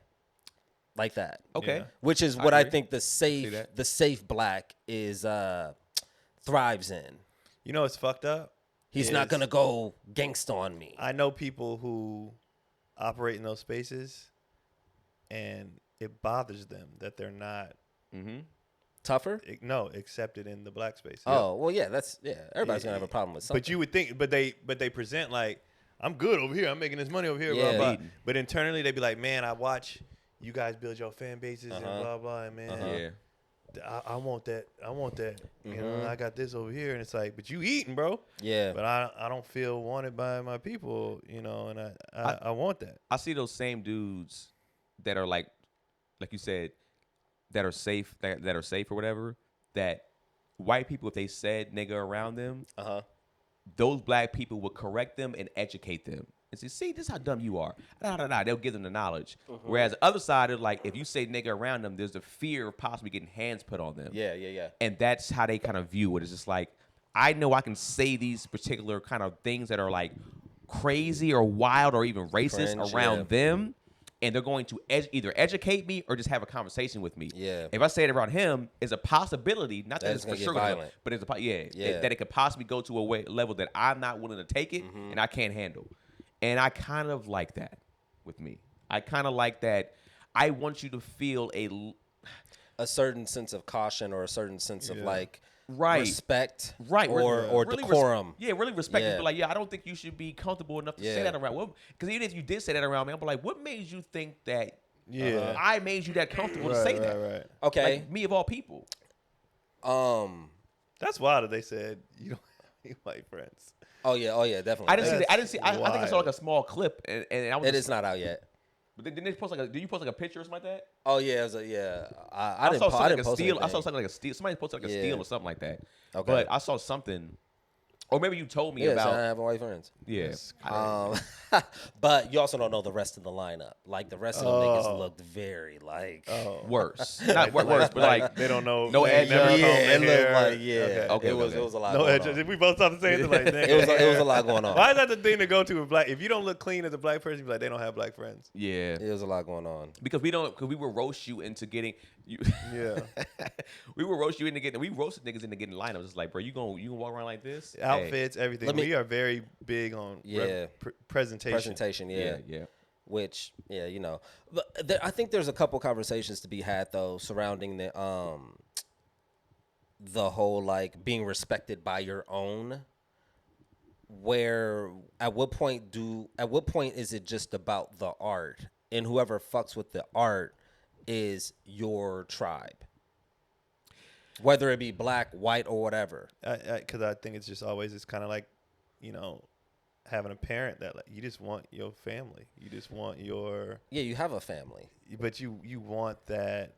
Like that. Okay. Yeah. Which is what I agree. think the safe black is thrives in. You know what's fucked up? He's not gonna go gangsta on me. I know people who operate in those spaces, and it bothers them that they're not Tougher? accepted in the black space. Oh, well, yeah, everybody's gonna have a problem with something. But you would think, but they present like, I'm good over here. I'm making this money over here. Yeah. Blah, blah. But internally, they'd be like, man, I watch you guys build your fan bases and blah blah. And man, I want that. I want that. You know, I got this over here, and it's like, but you eating, bro. Yeah. But I don't feel wanted by my people. You know, and I want that. I see those same dudes that are like you said, that are safe, that are safe or whatever. That white people, if they said nigga around them, those black people would correct them and educate them and say, "See, this is how dumb you are." They'll give them the knowledge. Whereas the other side is like, if you say nigga around them, there's the fear of possibly getting hands put on them. Yeah. And that's how they kind of view it. It's just like, I know I can say these particular kind of things that are like crazy or wild or even racist Cringe, around them, and they're going to either educate me or just have a conversation with me. Yeah. If I say it around him, it's a possibility, not that That it's it's for gonna get sure, violent. but it's Yeah. that it could possibly go to a level that I'm not willing to take it and I can't handle. And I kind of like that with me. I kind of like that. I want you to feel a certain sense of caution or a certain sense of like respect, right, or really decorum. Really respect. Yeah. But like, I don't think you should be comfortable enough to say that around. Because even if you did say that around me, I'm like, what made you think that? I made you that comfortable to say that. Right. Okay, like, me of all people. That's wild that they said you don't have any white friends. Oh yeah, definitely. I didn't see that. I didn't see. I think I saw like a small clip, and I was. It is not out yet. But didn't they post did you post like a picture or something like that? Oh yeah, it was I saw something like a post steal. I anything. saw something like a steal. Somebody posted like a steal or something like that. Okay. But I saw something, or maybe you told me Yeah, about. so I have white friends. Yeah. But you also don't know the rest of the lineup. Like the rest of them niggas looked very like Worse. Not worse, but like They don't know. no they edge. never yeah, combed it their looked hair. like Okay, it was a lot. No going edges. on. We both thought the same thing. Like, It was a lot going on. Why is that the thing to go to with black? If you don't look clean as a black person, you be like, they don't have black friends. Yeah. It was a lot going on. Because we will roast you into getting you. Yeah. We will roast you into getting. We roasted niggas into getting lineups. It's like, bro, you gonna walk around like this? Outfits, everything. We are very big on presentation. Presentation, Yeah. Which, you know, but I think there's a couple conversations to be had though surrounding the whole like being respected by your own. Where at what point is it just about the art, and whoever fucks with the art is your tribe, whether it be black, white, or whatever. Because I think it's just always it's kind of like, you know, having a parent that like, you just want your family. You just want your you have a family, but you want that,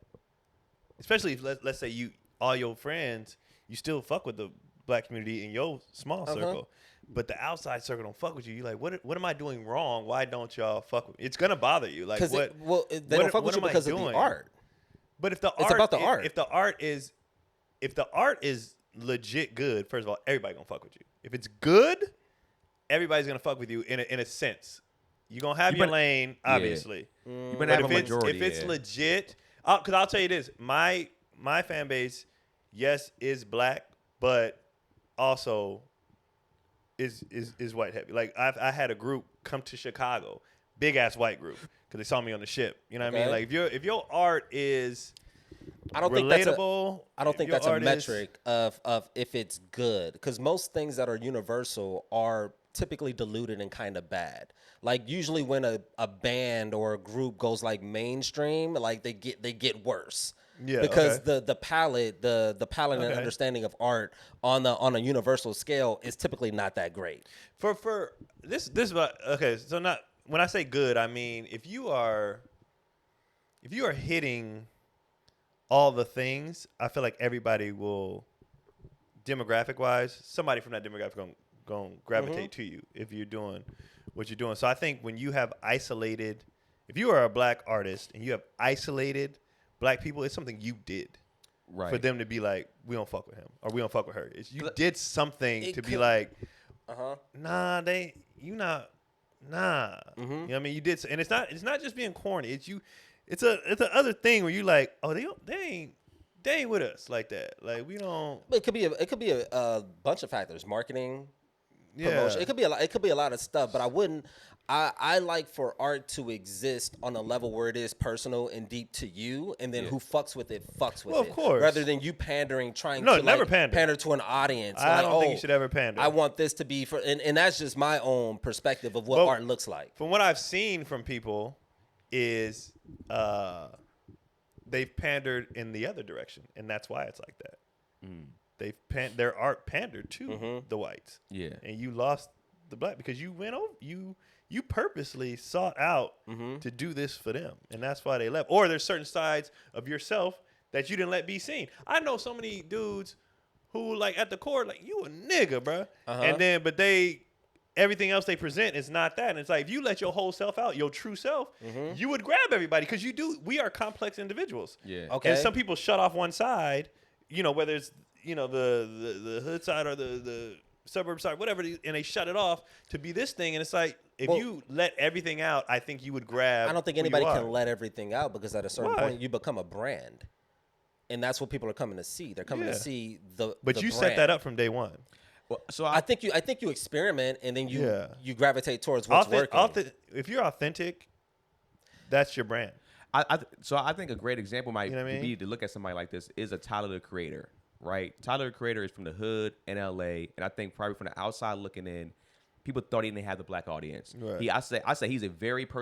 especially if let's say all your friends, you still fuck with the black community in your small circle, but the outside circle don't fuck with you. You're like, what am I doing wrong? Why don't y'all fuck with me? It's gonna bother you. Like they don't fuck with you because of the art. But if the it's about the art. If the art is legit good, first of all, everybody gonna fuck with you. If it's good, everybody's gonna fuck with you in a sense. You're gonna have your lane, obviously. You better have a majority. If it's legit, because I'll tell you this, my fan base, yes, is black, but also is white heavy. Like I had a group come to Chicago, big ass white group, because they saw me on the ship. You know what I mean? Like if your art is relatable, I don't think that's a metric of if it's good, because most things that are universal are typically diluted and kind of bad. Like usually when a band or a group goes like mainstream, like they get worse. Yeah, because the palette and understanding of art on a universal scale is typically not that great. For this so not when I say good, I mean if you are hitting all the things, I feel like everybody will, demographic wise, somebody from that demographic gonna gravitate to you if you're doing what you're doing. So I think when you have isolated, if you are a black artist and you have isolated black people, it's something you did. Right. For them to be like, we don't fuck with him or we don't fuck with her. You did something to be like, nah. You know what I mean? You did, and it's not just being corny. It's you. It's a other thing where you like, oh, they ain't with us like that. Like we don't. It could be a bunch of factors. Marketing, promotion. It could be a lot of stuff. But I wouldn't. I like for art to exist on a level where it is personal and deep to you, and then who fucks with it fucks with it. Of course. Rather than you pandering, trying to never pander to an audience. I don't think you should ever pander. I want this to be for, and that's just my own perspective of what art looks like. From what I've seen from people, is they've pandered in the other direction, and that's why it's like that. Their art pandered to the whites, and you lost the black because you went over you purposely sought out to do this for them, and that's why they left. Or there's certain sides of yourself that you didn't let be seen. I know so many dudes who like at the core like you a nigga, bro, and then but everything else they present is not that. And it's like if you let your whole self out, your true self, you would grab everybody because we are complex individuals. Yeah. Okay. And some people shut off one side, whether it's the hood side or the suburb side, whatever, and they shut it off to be this thing. And it's like, if you let everything out, I think you would grab. I don't think who you anybody are. can let everything out, because at a certain Why? point you become a brand, and that's what people are coming to see. They're coming to see the. But the you brand. set that up from day one. Well, so I think you experiment, and then you gravitate towards what's working. If you're authentic, that's your brand. So I think a great example might You know what I mean? be to look at somebody like this is a Tyler the Creator, right? Tyler the Creator is from the hood in LA, and I think probably from the outside looking in, people thought he didn't have the black audience. Right. I say he's a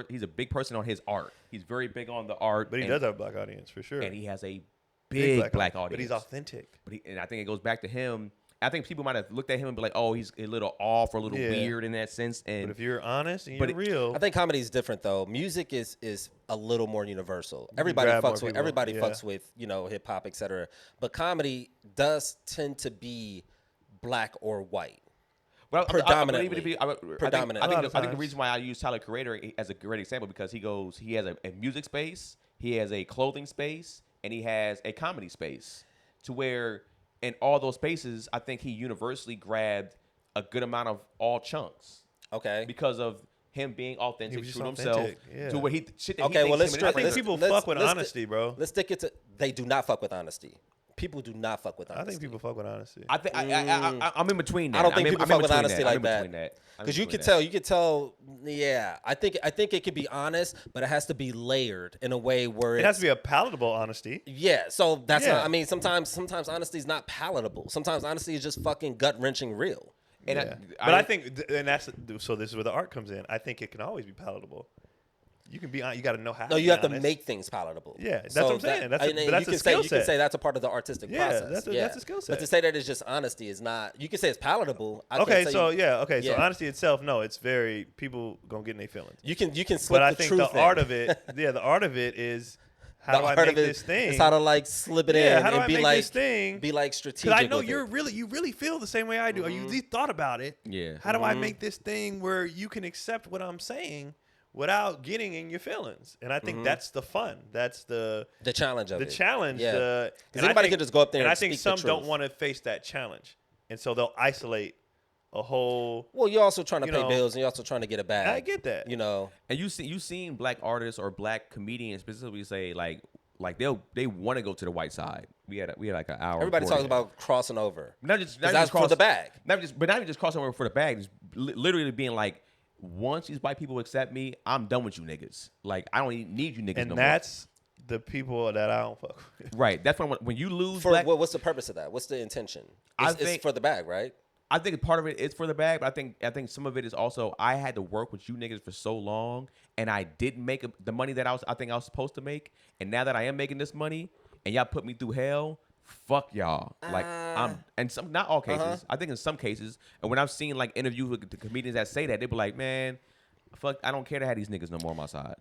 he's a big person on his art. He's very big on the art, But he does have a black audience for sure. and he has a big black audience. But he's authentic. And I think it goes back to him. I think people might have looked at him and be like, "Oh, he's a little off or a little weird in that sense." And But if you're honest and you're real, I think comedy is different though. Music is a little more universal. Everybody grab more fucks with people. everybody Yeah. fucks with hip hop, etc. But comedy does tend to be black or white. Well, Predominantly. I think the times. reason why I use Tyler Creator as a great example because he has a music space, he has a clothing space, and he has a comedy space, to where in all those spaces, I think he universally grabbed a good amount of all chunks. Okay. Because of him being authentic, was just true to himself, authentic, yeah. to where he shit that Okay, he well, thinks let's him and strip- I think his people let's- fuck with let's- honesty, bro. Let's stick it to. They do not fuck with honesty. People do not fuck with I honesty. think people fuck with honesty. I think I'm in between that. I don't think I'm people in fuck with between honesty that. like I'm in that. between that. I'm Because you between could that. tell, yeah. I think it could be honest, but it has to be layered in a way where It has to be a palatable honesty. Yeah, so that's Yeah. not. I mean, sometimes honesty is not palatable. Sometimes honesty is just fucking gut wrenching real. And Yeah. But I think, and that's so. This is where the art comes in. I think it can always be palatable. You can be. You got to know how. No, to you be have to honest. make things palatable. Yeah, that's what I'm saying. That's and but that's you a can skill say, You can set. say that's a part of the artistic Yeah, process. that's a skill set. But to say that it's just honesty is not. You can say it's palatable. I Okay, can't say so you, so honesty itself, no, it's very people gonna get in their feelings. You can slip But I the think truth the in. art of it, the art of it is how do I make this thing? It's how to like slip it Yeah, in how do and I be make like this thing? be like strategic. Because I know with you it. really feel the same way I do. Or you really thought about it. Yeah. How do I make this thing where you can accept what I'm saying without getting in your feelings? And I think that's the fun. That's the challenge of it. challenge. Yeah. And I anybody think- can just go up there and I think speak the some don't truth. want to face that challenge, and so they'll isolate a whole. Well, you're also trying to you pay know, bills and you're also trying to get a bag. I get that. You know. And you seen black artists or black comedians specifically say like they want to go to the white side. We had like an hour. Everybody before talks that. about crossing over. not just that's for the bag. Not even just crossing over for the bag. Just literally being like, once these white people accept me, I'm done with you niggas. Like I don't even need you niggas And no that's the people that I don't fuck with. more. Right. That's when you lose For black. what's the purpose of that? What's the intention? It's think- for the bag, right? I think part of it is for the bag, but I think some of it is also I had to work with you niggas for so long, and I didn't make the money that I think I was supposed to make, and now that I am making this money, and y'all put me through hell, fuck y'all. Like and some not all cases. I think in some cases, and when I've seen like interviews with the comedians that say that, they be like, man, fuck, I don't care to have these niggas no more on my side.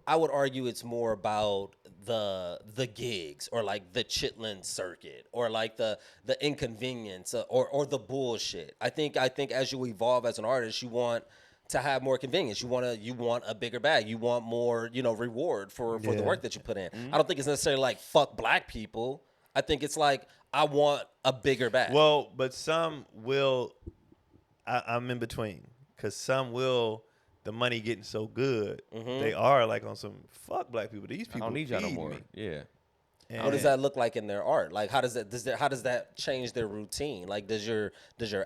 I would argue it's more about the gigs or like the chitlin circuit or like the inconvenience or the bullshit. I think as you evolve as an artist, you want to have more convenience. You want a bigger bag. You want more, reward for the work that you put in. I don't think it's necessarily like fuck black people. I think it's like I want a bigger bag. Well, but some will. I'm in between because some will. The money getting so good, they are like on some fuck black people. These I people don't need y'all no feed more. me. Yeah. What does that look like in their art? Like how does that change their routine? Like does your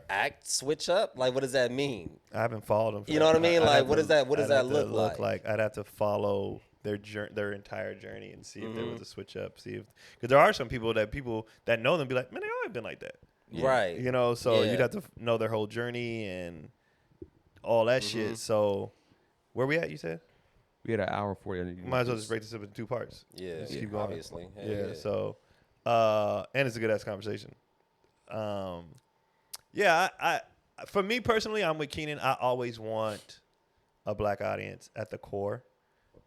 act switch up? Like what does that mean? I haven't followed them. You know what I mean? I'd Like, have what to- does that I'd have to look like? I'd have to follow their entire journey and see if there was a switch up. See if because there are some people that know them be like, man, they always been like that. Right. So Yeah. you'd have to know their whole journey and all that shit. So where we at? You said We had an hour 40. might as well just break this up into two parts. Yeah. Just keep going. Obviously. Yeah. So, and it's a good ass conversation. I for me personally, I'm with Keenan. I always want a black audience at the core,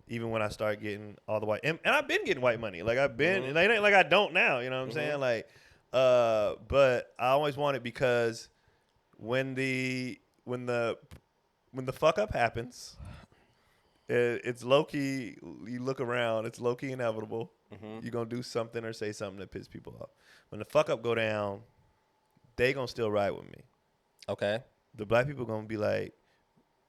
even when I start getting all the white. And I've been getting white money. Like I've been, and it ain't like I don't now. You know what I'm saying? Like, but I always want it because when the fuck up happens, it's low key. You look around, it's low key inevitable. You're gonna do something or say something that piss people off. When the fuck up go down, they gonna still ride with me. Okay. The black people gonna be like,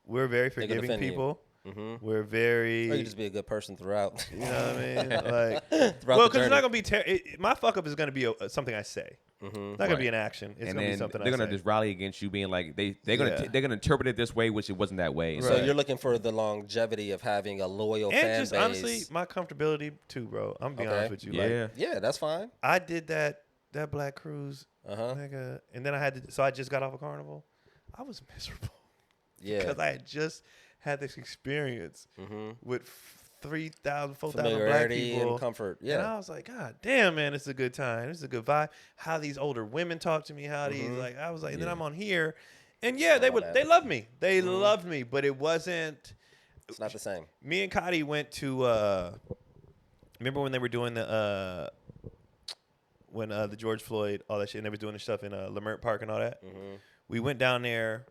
we're very gonna forgiving defend you. people. Mm-hmm. We're very. Or you just be a good person throughout. You know what I mean? Like, throughout well, the because it's journey. not gonna be my fuck up is gonna be something I say. Mm-hmm. It's not gonna be an action. It's and gonna then be something they're I gonna say. just rally against you, being like they're gonna interpret it this way, which it wasn't that way. Right. So you're looking for the longevity of having a loyal fan and just base. honestly, my comfortability too, bro. I'm being honest with you. Yeah. Like, Yeah, that's fine. I did that black cruise, Uh-huh. nigga, and then I had to. So I just got off a Carnival. I was miserable. Yeah. Because I had just had this experience with 3,000, 4,000 black Familiarity people. and comfort. And Yeah. I was like, God damn, man, it's a good time. It's a good vibe. How these older women talk to me, how these, like, I was like, and then I'm on here. And yeah, they loved me. They loved me, but it wasn't. It's not the same. Me and Cotty went to, remember when they were doing the George Floyd, all that shit, and they were doing the stuff in Lamert Park and all that? Mm-hmm. We went down there,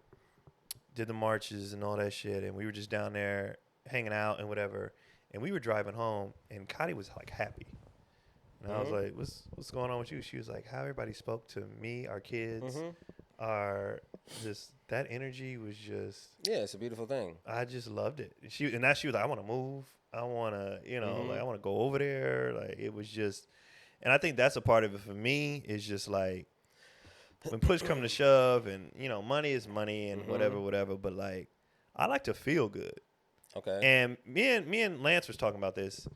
did the marches and all that shit, and we were just down there hanging out and whatever. And we were driving home, and Cotty was like happy. And I was like, "What's going on with you?" She was like, "How everybody spoke to me, our kids, are just that energy was just." Yeah, it's a beautiful thing. I just loved it. She was like, "I want to move. I want to, like I want to go over there." Like it was just, and I think that's a part of it for me. Is just like when push come to shove, and money is money, and whatever. But like, I like to feel good. Okay. And me and Lance was talking about this.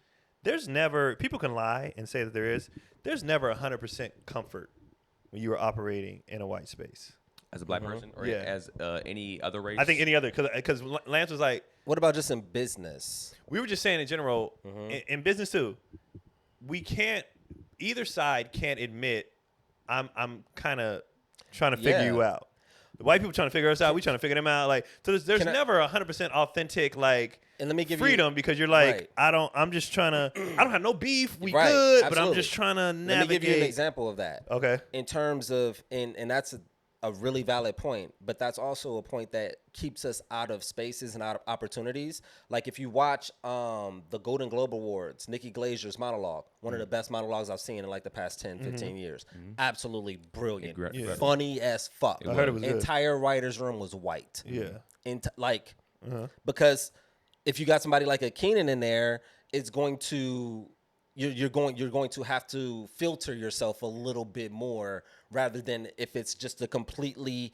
There's never, people can lie and say that there's never 100% comfort when you are operating in a white space. As a black person, or Yeah. as any other race. I think any other, because Lance was like, What about just in business? we were just saying in general, in business too, we can't, either side can't admit, I'm kind of trying to figure you out. The white people trying to figure us out. We trying to figure them out. Like, so there's never 100% authentic, like, And let me give freedom, because you're like, Right. I'm just trying to, I don't have no beef. We Right, good, but I'm absolutely. just trying to navigate. Let me give you an example of that. Okay. In terms of, and that's a really valid point, but that's also a point that keeps us out of spaces and out of opportunities. Like if you watch the Golden Globe Awards, Nikki Glazer's monologue, one of the best monologues I've seen in like the past 10, 15 years. Absolutely brilliant. Funny as fuck. I heard it was good. Entire writer's room was white. Yeah. Because if you got somebody like a Keenan in there, it's going to you're going to have to filter yourself a little bit more, rather than if it's just a completely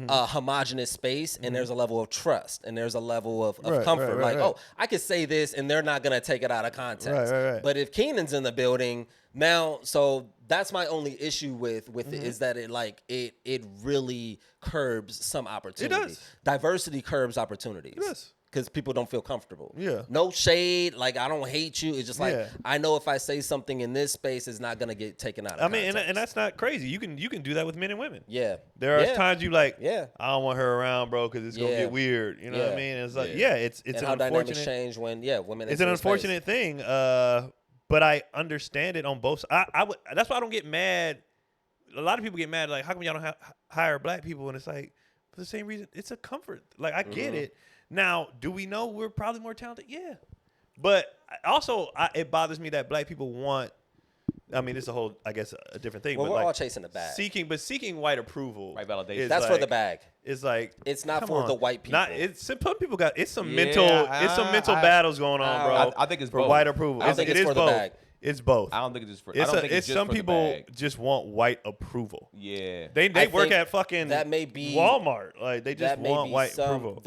homogenous space and there's a level of trust and there's a level of comfort. Oh, I could say this and they're not gonna take it out of context. Right. But if Keenan's in the building now, so that's my only issue with it, is that it really curbs some opportunity. It does. Diversity curbs opportunities. It does. Because people don't feel comfortable. Yeah. No shade. Like, I don't hate you. It's just like, Yeah. I know if I say something in this space, it's not going to get taken out of context. and that's not crazy. You can do that with men and women. Yeah. There are times you like, Yeah. I don't want her around, bro, because it's gonna get weird. You know what I mean? It's like, it's and an how dynamics unfortunate change when, women. It's an unfortunate thing. But I understand it on both. I would. That's why I don't get mad. A lot of people get mad. Like, how come y'all don't hire black people? And it's like, for the same reason. It's a comfort. Like, I get it. Now, do we know we're probably more talented? Yeah. But also, it bothers me that black people want. I mean, it's a whole, I guess, a different thing. Well, but we're like, all chasing the bag. Seeking white approval. White validation. is That's like, for the bag. It's like, It's not come for on. the white people. Some people got. It's some Yeah, mental battles going on, bro. I think it's for both. white approval. I don't think it it's is for the both. bag. It's both. I don't think it's just for. It's I don't think it's just some for the people bag. just want white approval. Yeah. They I work think at fucking that may be Walmart. Like they just that may want be white some, approval.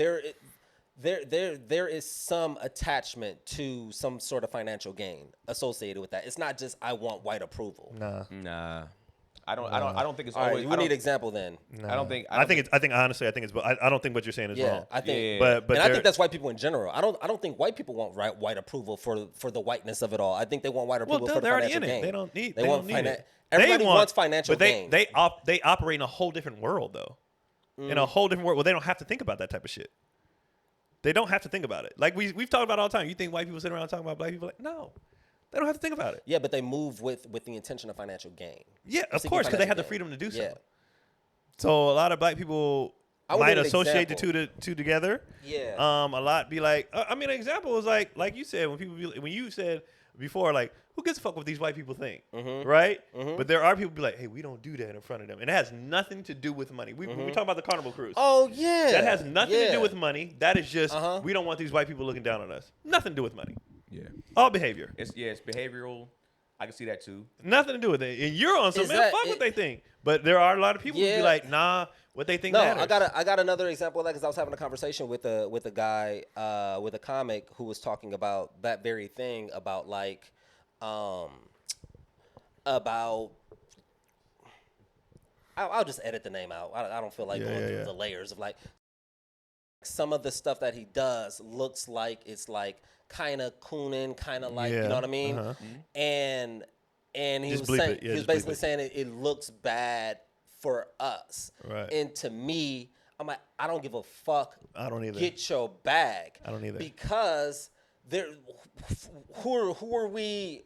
There is some attachment to some sort of financial gain associated with that. It's not just I want white approval. Nah. I don't think it's All right, always. we need an example then. I don't think. I think honestly, I think it's. I don't think what you're saying is Yeah, wrong. I think. But and I think that's white people in general. I don't think white people want white approval for the whiteness of it all. I think they want white approval for the they're already financial in it. gain. They don't need. They They want don't need it. Everybody wants financial gain. They operate in a whole different world though. In a whole different world. Well, they don't have to think about that type of shit. They don't have to think about it. Like we've talked about all the time. You think white people sit around talking about black people? Like, no, they don't have to think about it. Yeah, but they move with the intention of financial gain. Yeah, of Seeking course, because they have the financial freedom to do so. Yeah. So a lot of black people, might associate the two together. Yeah. A lot be like, I mean, an example was like you said when you said before, like, who gives a fuck what these white people think, right? But there are people be like, hey, we don't do that in front of them, and it has nothing to do with money. We talking about the Carnival Cruise. Oh yeah. That has nothing to do with money. That is just we don't want these white people looking down on us. Nothing to do with money. Yeah. All behavior. It's behavioral. I can see that too. Nothing to do with it. And you're on some fuck what they think. But there are a lot of people who be like, nah, what they think matters. I got another example of that because I was having a conversation with a guy with a comic who was talking about that very thing about like about I'll just edit the name out. I don't feel like going through the layers of like some of the stuff that he does looks like it's like kind of Keenan, kind of like you know what I mean, and he was saying he was basically saying it looks bad for us, right? And to me, I'm like, I don't give a fuck. I don't either. Get your bag. I don't either because there. Who are we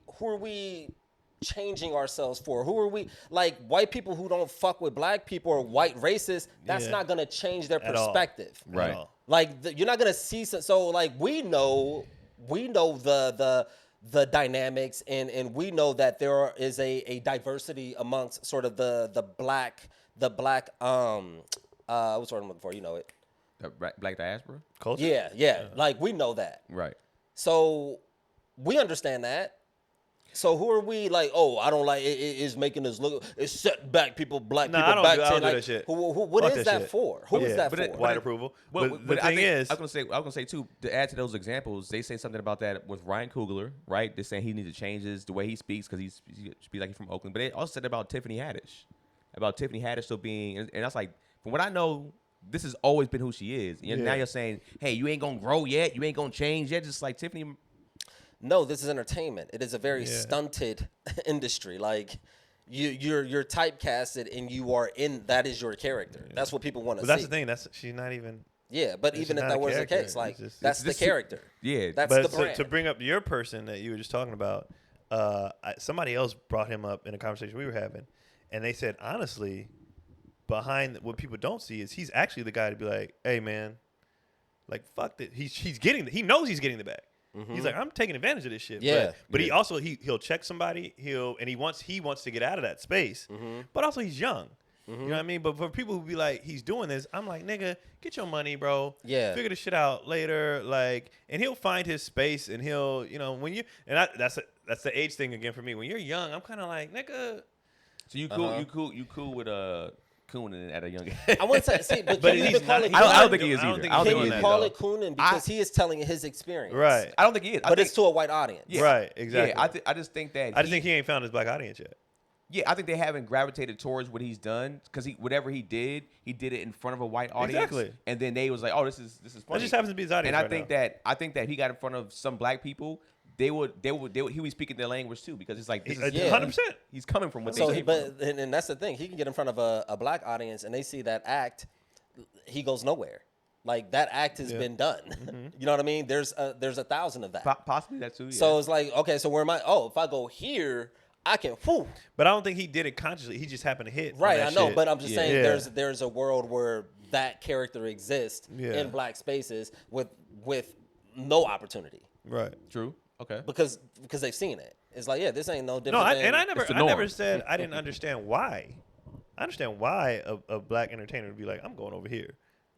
changing ourselves for? Who are we like white people who don't fuck with black people or white racists? That's not gonna change their perspective, right? Like you're not gonna see so like we know the dynamics and we know that there is a diversity amongst sort of the black what's what I'm looking for, you know it. The black diaspora culture. Yeah. Like we know that, right? So we understand that. So who are we like? Oh, I don't like it. It's making us look. It's setting back people, black people back. I don't do that shit. What is that for? Who is that for? White approval. But the thing is, I was gonna say too. To add to those examples, they say something about that with Ryan Coogler, right? They're saying he needs to change the way he speaks because he speaks like he's from Oakland. But they also said about Tiffany Haddish still being, and that's like from what I know. This has always been who she is. Now you're saying, hey, you ain't gonna grow yet. You ain't gonna change yet. Just like Tiffany. No, this is entertainment. It is a very stunted industry. Like you're typecasted and you are in. That is your character. That's what people want to see. That's the thing. She's not even. Yeah, but even if that was the case, like that's the character. That's the brand. To bring up your person that you were just talking about, somebody else brought him up in a conversation we were having, and they said honestly. Behind what people don't see is he's actually the guy to be like, hey man, like fuck that. He knows he's getting the bag. He's like, I'm taking advantage of this shit. Yeah. But he also he'll check somebody. He wants to get out of that space. But also he's young. You know what I mean? But for people who be like, he's doing this, I'm like, nigga, get your money, bro. Yeah. Figure this shit out later. Like, and he'll find his space and he'll, when you that's the age thing again for me. When you're young, I'm kind of like, nigga. So you cool with Keenan at a young age. I wouldn't say, but he's not. I don't think he is either. Can you call it Keenan because he is telling his experience? Right. I don't think he is. But it's to a white audience. Yeah. Right. Exactly. Yeah. I just think that. I just think he ain't found his black audience yet. Yeah, I think they haven't gravitated towards what he's done because whatever he did it in front of a white audience. Exactly. And then they was like, oh, this is funny. That just happens to be his audience. And I think that he got in front of some black people. He was speaking their language too because it's like this is 100%. He's coming from what they came from. And that's the thing. He can get in front of a black audience and they see that act, he goes nowhere. Like that act has been done. You know what I mean? There's 1,000 of that. Possibly that too. Yeah. So it's like, okay, so where am I? Oh, if I go here, I can. Whew. But I don't think he did it consciously. He just happened to hit. Right, I know. Shit. But I'm just saying, there's a world where that character exists in black spaces with no opportunity. Right. True. Okay. Because they've seen it. It's like, this ain't no different. No, I never said I didn't understand why. I understand why a black entertainer would be like, I'm going over here.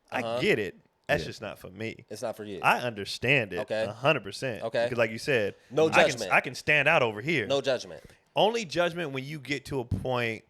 I get it. That's just not for me. It's not for you. I understand it 100%. Okay. Because like you said, no judgment. I can stand out over here. No judgment. Only judgment when you get to the point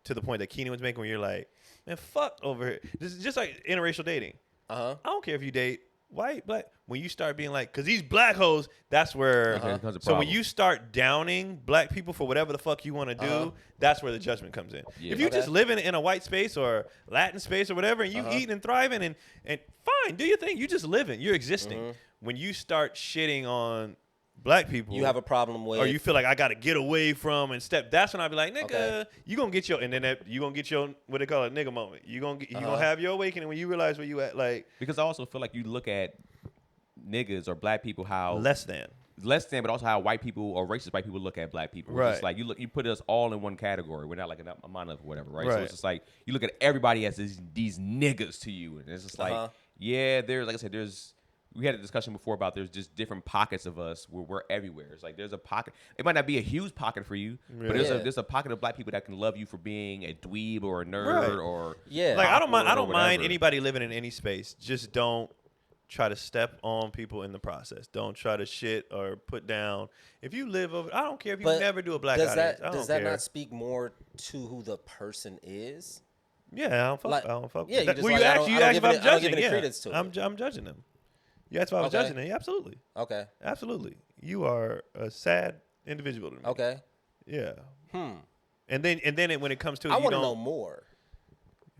that Keenan was making, where you're like, man, fuck over here. This is just like interracial dating. I don't care if you date white, black. When you start being like, because these black hoes, that's where. So when you start downing black people for whatever the fuck you want to do, that's where the judgment comes in. Yeah. If you just living in a white space or Latin space or whatever, and you eating and thriving and fine, do your thing. You just living. You're existing. When you start shitting on black people, you have a problem with, or you feel like I got to get away from and step. That's when I be like, nigga, you gonna get your, and then you gonna get your, what they call it, nigga moment. You gonna have your awakening when you realize where you at. Like, because I also feel like you look at niggas or black people how less than less than, but also how white people or racist white people look at black people. Right. It's just like you put us all in one category. We're not like a monolith or whatever, right? So Right. it's just like you look at everybody as these niggas to you, and it's just like, yeah, there's like I said, we had a discussion before about there's just different pockets of us where we're everywhere. It's like there's a pocket. It might not be a huge pocket for you, but there's a pocket of black people that can love you for being a dweeb or a nerd or like I don't awkward or mind whatever. anybody living in any space. Just don't try to step on people in the process. Don't try to shit or put down. If you live over, I don't care if you never do a black audience. Does that not speak more to who the person is? Yeah, I don't fuck. Yeah, Well, you asked if I'm I don't give judging. any Yeah, credence to it. I'm judging them. You asked if I was judging them. Yeah, absolutely. Okay. Absolutely. You are a sad individual to me. Okay. Yeah. And then when it comes to it, I you want to don't know more.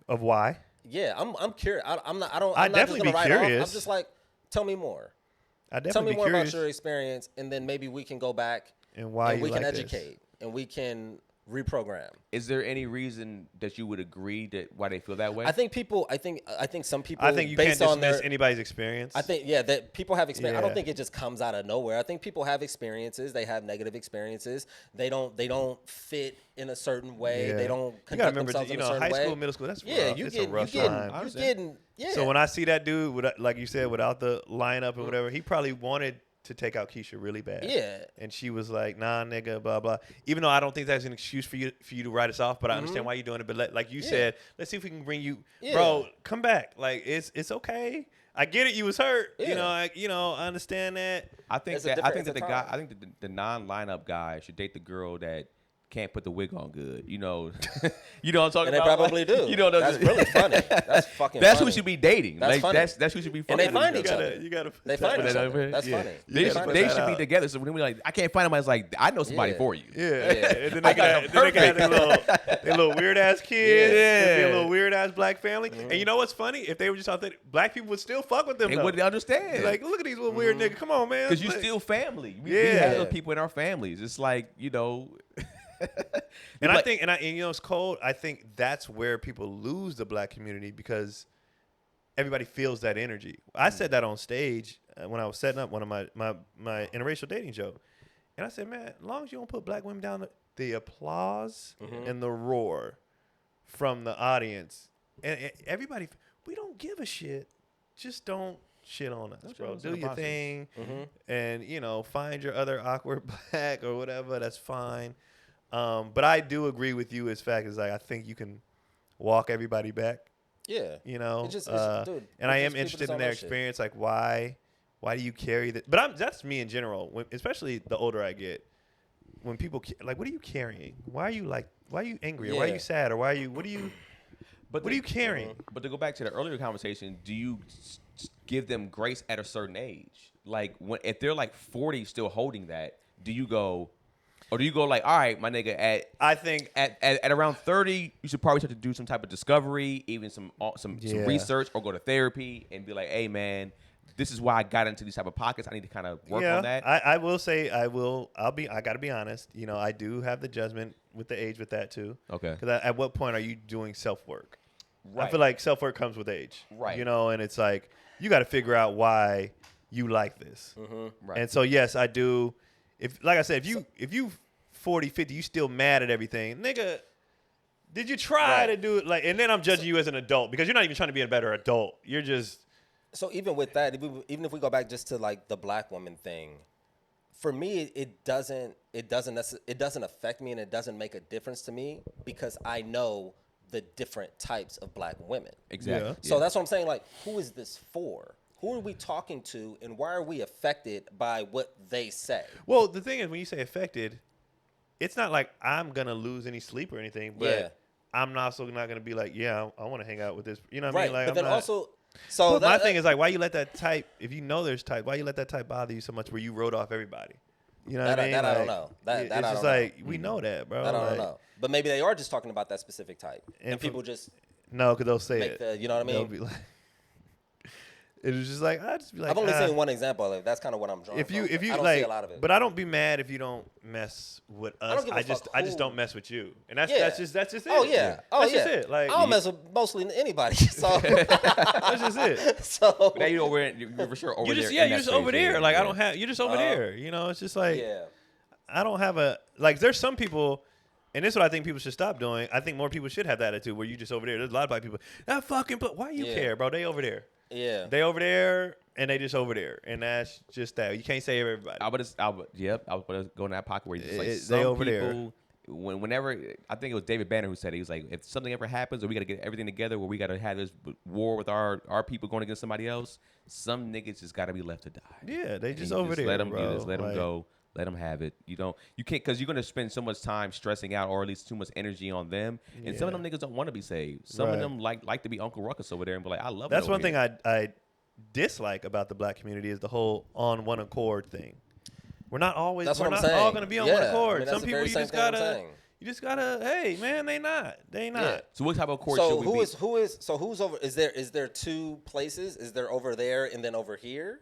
of why. Yeah, I'm curious. I'm not just definitely gonna be write curious. off. I'm just like, tell me more. I Tell definitely me be more curious about your experience, and then maybe we can go back and why and you we can like this. educate and we can reprogram. Is there any reason that you would agree that why they feel that way? I think some people. I think you can't based on dismiss their, anybody's experience. I think that people have experience. I don't Yeah. think it just comes out of nowhere. I think people have experiences. They have negative experiences. They don't fit in a certain way. Yeah. They don't You gotta conduct remember, themselves in a certain high way. school, middle school. That's Yeah, rough. you It's get a rough you time. getting yeah. So when I see that dude, like you said, without the lineup and whatever, he probably wanted to take out Keisha really bad. Yeah. And she was like, nah, nigga, blah, blah. Even though I don't think that's an excuse for you to write us off, but I understand why you're doing it. But like you said, let's see if we can bring you, bro, come back. Like, it's okay. I get it. You was hurt. Yeah. I understand that. I think It's a that different- the it's a guy, time. I think that the non-lineup guy should date the girl that can't put the wig on good. You know what I'm talking And they about? probably do. You know what I'm That's really funny. That's fucking That's funny. who should be dating. That's like funny. that's who should be And fucking they find with each other. You gotta They find each other. That's Yeah. funny. They gotta put they that should be out. together. So when we like, I can't find him. I was like, I know somebody Yeah. for you. Yeah. And then they got perfect. their little weird ass kids. Yeah. Their little weird ass black family. And you know what's funny? If they were just authentic, black people would still fuck with them. They though. wouldn't understand. Like, look at these little weird niggas. Come on, man. Because you Like- still family. We Yeah. have those people in our families. It's like, And I think, and it's cold. I think that's where people lose the black community because everybody feels that energy. I said that on stage when I was setting up one of my interracial dating show, and I said, man, as long as you don't put black women down, the applause and the roar from the audience, and everybody, we don't give a shit. Just don't shit on us, bro. Do your thing, and find your other awkward black or whatever. That's fine. But I do agree with you as fact is like I think you can walk everybody back. Yeah. It's just, dude. and I am people interested just in don't their know shit. experience. Like why do you carry that? But that's me in general. Especially the older I get, when people like, what are you carrying? Why are you angry? Or why are Yeah. you sad? Or what are you carrying? But to go back to the earlier conversation, do you give them grace at a certain age? Like if they're like 40 still holding that, do you go? Or do you go like, all right, my nigga, I think at around 30, you should probably start to do some type of discovery, even some Yeah. research, or go to therapy and be like, hey, man, this is why I got into these type of pockets. I need to kind of work on that. I will say I got to be honest. I do have the judgment with the age with that too. Okay. Because at what point are you doing self-work? I Right. feel like self-work comes with age. Right. And it's like, you got to figure out why you like this. Right. And so, yes, I do. Like I said, if you 40, 50, you still mad at everything, nigga, did you try to do it? Like, and then I'm judging you as an adult because you're not even trying to be a better adult. You're just. So even with that, even if we go back just to like the black woman thing, for me it doesn't affect me and it doesn't make a difference to me because I know the different types of black women. Exactly. Yeah. So that's what I'm saying. Like, who is this for? Who are we talking to, and why are we affected by what they say? Well, the thing is, when you say affected, it's not like I'm gonna lose any sleep or anything, but Yeah. I'm also not gonna be like, yeah, I want to hang out with this. You know what Right. I mean? Like, but then I'm not, also, so But my thing is like, why you let that type? If you know there's type, why you let that type bother you so much? Where you wrote off everybody? You know what I mean? That I don't Like, know. That it's I just don't know. like we know that, bro. I don't Like, know. But maybe they are just talking about that specific type, and And people just No, because they'll say make it. the, you know what I They'll mean? be like, It was just like I just be like. I've only seen one example of it. That's kind of what I'm drawing. If you I don't like, see a lot of it. but I don't be mad if you don't mess with us. I just don't mess with you, and that's just it. Oh yeah. That's just it. Like I don't mess with mostly anybody. So that's just it. So But now you're for sure over You there. just in you're that just over space, there. yeah, Like yeah. I don't have. You're just over there. You know, it's just like yeah. I don't have a like. There's some people. And this is what I think people should stop doing. I think more people should have that attitude where you just over there. There's a lot of black people. That fucking, but why you care, bro? They over there. Yeah. They over there, and they just over there, and that's just that. You can't say everybody. I was gonna go in that pocket where you just like They some over there. people. Whenever I think it was David Banner who said it, he was like, if something ever happens, or we got to get everything together, where we got to have this war with our people going against somebody else, some niggas just got to be left to die. Yeah, they just And you over there, Let them bro. do this. Let them Like, go. Let them have it. You can't because you're gonna spend so much time stressing out, or at least too much energy on them. And some of them niggas don't want to be saved. Some of Right. them like to be Uncle Ruckus over there and be like, I love it. That's over one thing here. I dislike about the black community is the whole on one accord thing. We're not always. That's we're what I'm not saying. all gonna be on Yeah, one I accord. mean, that's Some the people very you same just thing I'm gotta. saying. You just gotta. Hey man, they not. They not. Yeah. So what type of court So should we be? who's over? Is there two places? Is there over there and then over here?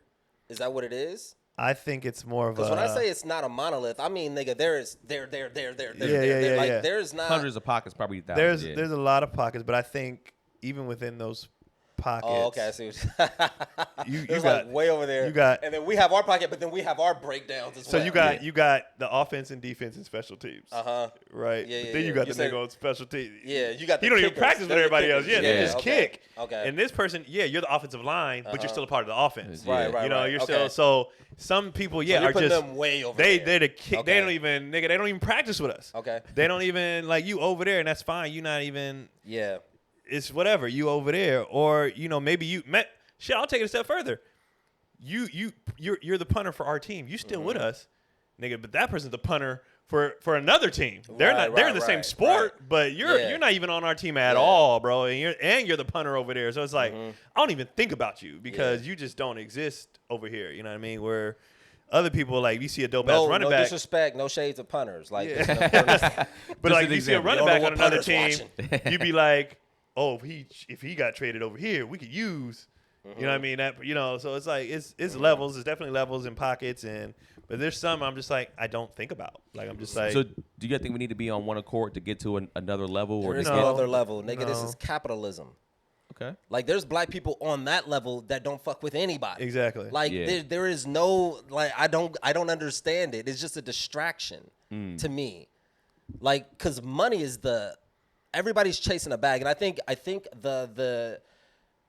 Is that what it is? I think it's more of a. Because when I say it's not a monolith, I mean nigga, there. Yeah. Like there's not Uh, Hundreds of pockets, probably thousands. there's a lot of pockets, but I think even within those pockets. Oh, okay. I see. What You There's got like way over there. you got- and then we have our pocket, but then we have our breakdowns as So well. you got the offense and defense and special teams. Right. Yeah, But then you got You the said- nigga on special teams. Yeah, you got. He the don't even kickers. practice with They're the everybody else. kickers. Yeah, they Yeah. just Okay. kick. Okay. And this person, you're the offensive line, but you're still a part of the offense. Right, right, You know, right. you're Okay. still so some people, you're are putting just them way over they there. they're the kick. Okay. They don't even nigga. They don't even practice with us. Okay. They don't even like you over there, and that's fine. You not even. Yeah. It's whatever. You over there, or maybe you met. Shit, I'll take it a step further. You're the punter for our team. You still with us, nigga. But that person's the punter for another team. They're Right, not. They're in the right, same right, sport, right. but you're Yeah. not even on our team at Yeah. all, bro. And you're the punter over there. So it's like I don't even think about you because you just don't exist over here. You know what I mean? Where other people like you see a dope ass running no back. disrespect, no shades of punters. Like, Yeah. yeah. But Just like an you see a example. running You don't back know on what another punter's team, you'd be like, oh, if he got traded over here, we could use. You know what I mean? That so it's like it's levels. There's definitely levels and pockets, but there's some I'm just like I don't think about. Like I'm just like So do you guys think we need to be on one accord to get to another level, or there is to no get, other level, nigga. This No. is capitalism. okay? Like, there's black people on that level that don't fuck with anybody. exactly. Like, Yeah. there is no, like, I don't understand it. It's just a distraction to me. Like, because money is everybody's chasing a bag. And I think the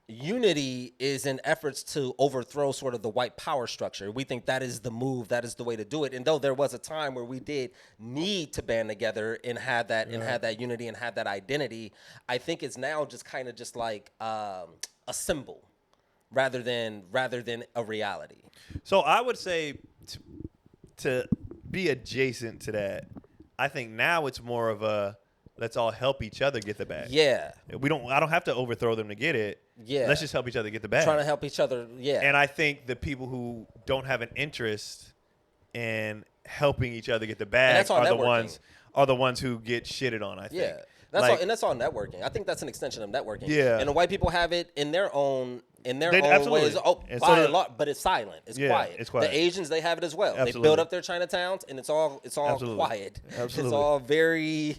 unity is in efforts to overthrow sort of the white power structure. We think that is the move, that is the way to do it. And though there was a time where we did need to band together and have that unity and have that identity, I think it's now just kind of just like a symbol rather than a reality. So I would say to be adjacent to that, I think now it's more of a let's all help each other get the bag. Yeah. I don't have to overthrow them to get it. Yeah. Let's just help each other get the bag. Trying to help each other. Yeah. And I think the people who don't have an interest in helping each other get the bag that's all networking. are the ones who get shitted on, I think. Yeah, that's all networking. I think that's an extension of networking. Yeah. and the white people have it in their own absolutely. ways. Oh, And by so and do- large, but it's silent. It's Yeah, quiet. it's quiet. The Asians, they have it as well. They Absolutely. build up their Chinatowns, and it's all Absolutely. quiet. Absolutely. It's all very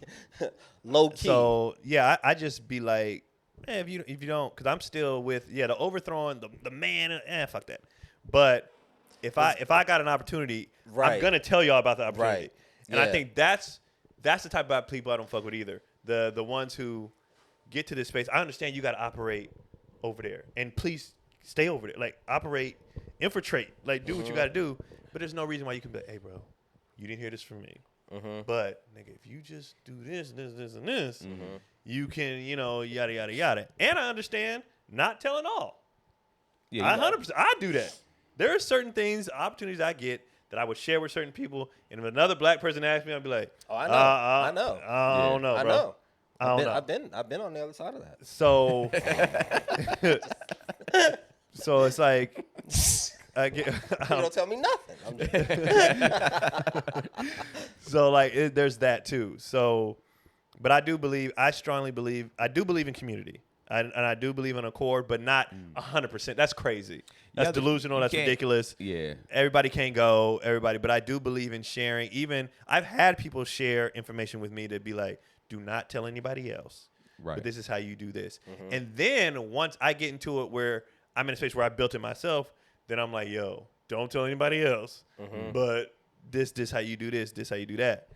low key. So yeah, I just be like, if you don't, because I'm still with the overthrowing the man. Fuck that. But if I got an opportunity, Right. I'm gonna tell y'all about the opportunity. Right. And I Yeah. think that's the type of people I don't fuck with either. The ones who get to this space. I understand you got to operate over there, and please stay over there. Like operate, infiltrate, like do what you got to do. But there's no reason why you can be like, hey, bro, you didn't hear this from me. But nigga, if you just do this, and this, you can, yada yada yada. And I understand not telling all. Yeah, I 100%. I do that. There are certain things, opportunities I get that I would share with certain people, and if another black person asked me, I'd be like, Oh, I know. I know. I don't know, I bro. know. I don't know. I've been on the other side of that. So, so it's like, I get, You don't tell me nothing. I'm just, so like there's that too. So, but I strongly believe in community. And I do believe in accord, but not 100%. That's crazy. That's Yeah, delusional. That's can't- ridiculous. Yeah. Everybody can't go. Everybody, but I do believe in sharing. Even I've had people share information with me to be like, do not tell anybody else. Right. But this is how you do this. And then once I get into it where I'm in a space where I built it myself, then I'm like, yo, don't tell anybody else. But this how you do this how you do that.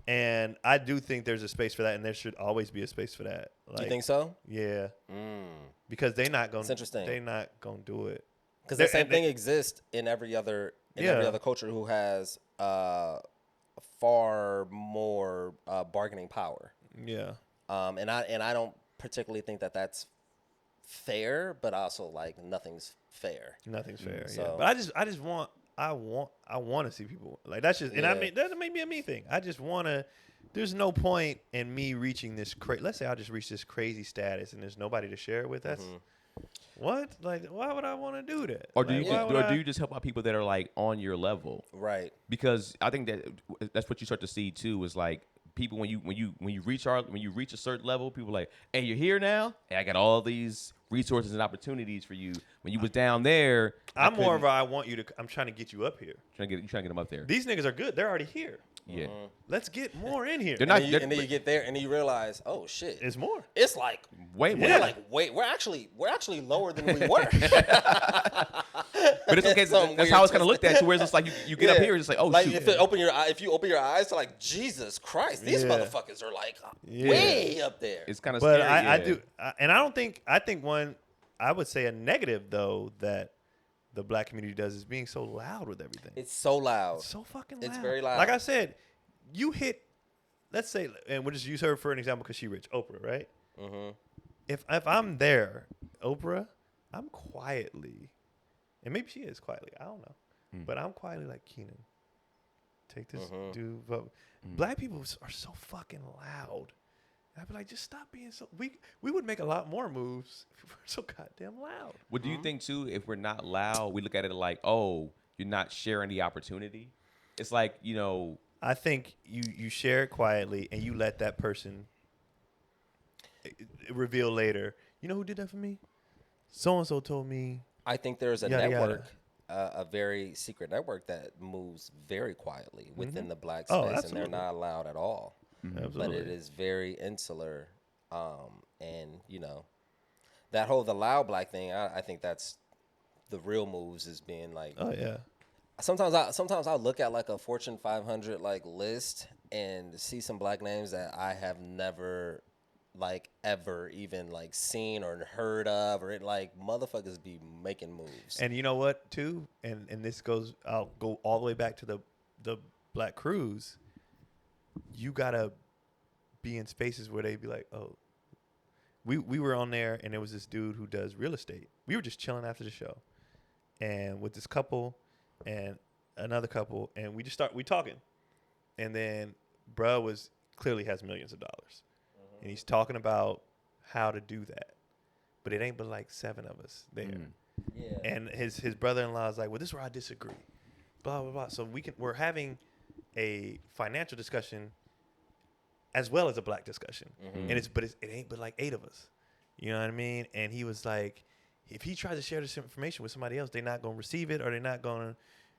And I do think there's a space for that, and there should always be a space for that. Like, You think so? Yeah. Because they're not going. It's interesting. They're not going to do it. Because the same thing exists in every other Yeah. culture who has far more bargaining power. Yeah. And I don't particularly think that that's fair, but also like nothing's fair. Nothing's fair. Yeah. So- But I want to see people like that's just, and I Yeah. mean that may be a me thing. I just want to. There's no point in me reaching this let's say I just reach this crazy status and there's nobody to share it with. That's what? Like, why would I want to do that? Or do Like, you why just, would or I- do you just help out people that are like on your level? Right. Because I think that's what you start to see too is like people when you reach a certain level, people are like, hey, you're here now. Hey, I got all these resources and opportunities for you. When you was down there, I'm more of a I want you to. I'm trying to get you up here. trying to get them up there. These niggas are good. They're already here. Yeah, Let's get more in here. they're not. And then you get there and you realize, oh shit, It's more. it's like way more. we're like wait, we're actually lower than we were. But it's okay. Some That's weird how it's kind of twist. looked at. To where it's just like you get up Yeah. here, it's like, oh like shoot. if you open your eyes to like Jesus Christ, these Yeah. motherfuckers are like Yeah. way up there. It's kind of But scary. I yeah. do, and I don't think. I think one. I would say a negative though that the black community does is being so loud with everything. It's so loud. So fucking loud. It's very loud. Like I said, you hit, let's say, and we'll just use her for an example because she rich, Oprah, right? Mm-hmm. If I'm there, Oprah, I'm quietly, and maybe she is quietly, I don't know, but I'm quietly like, Keenan, take this dude vote. Black people are so fucking loud. And I'd be like, just stop being so. We would make a lot more moves if we were so goddamn loud. What do you think too? If we're not loud, we look at it like, oh, you're not sharing the opportunity. It's like, you know, I think you share it quietly and you let that person reveal later. You know who did that for me? So and so told me. I think there's a Yada, network, a very secret network that moves very quietly within the black space, Oh, and they're absolutely. not loud at all. Absolutely. But it is very insular, and you know, that whole the loud black thing. I think that's the real moves is being like. Oh yeah. Sometimes I look at like a Fortune 500 like list and see some black names that I have never like ever even like seen or heard of, or it like motherfuckers be making moves. And you know what too? And this goes. I'll go all the way back to the black cruise. You gotta be in spaces where they be like, oh, we were on there and there was this dude who does real estate. We were just chilling after the show, and with this couple and another couple, and we talking, and then bruh was clearly has millions of dollars, and he's talking about how to do that, but it ain't but like 7 of us there. Yeah. And his brother-in-law is like, well, this is where I disagree. Blah, blah, blah. So we're having a financial discussion as well as a black discussion. And it ain't but like 8 of us. You know what I mean? And he was like, if he tries to share this information with somebody else, they're not going to receive it, or they're not going to,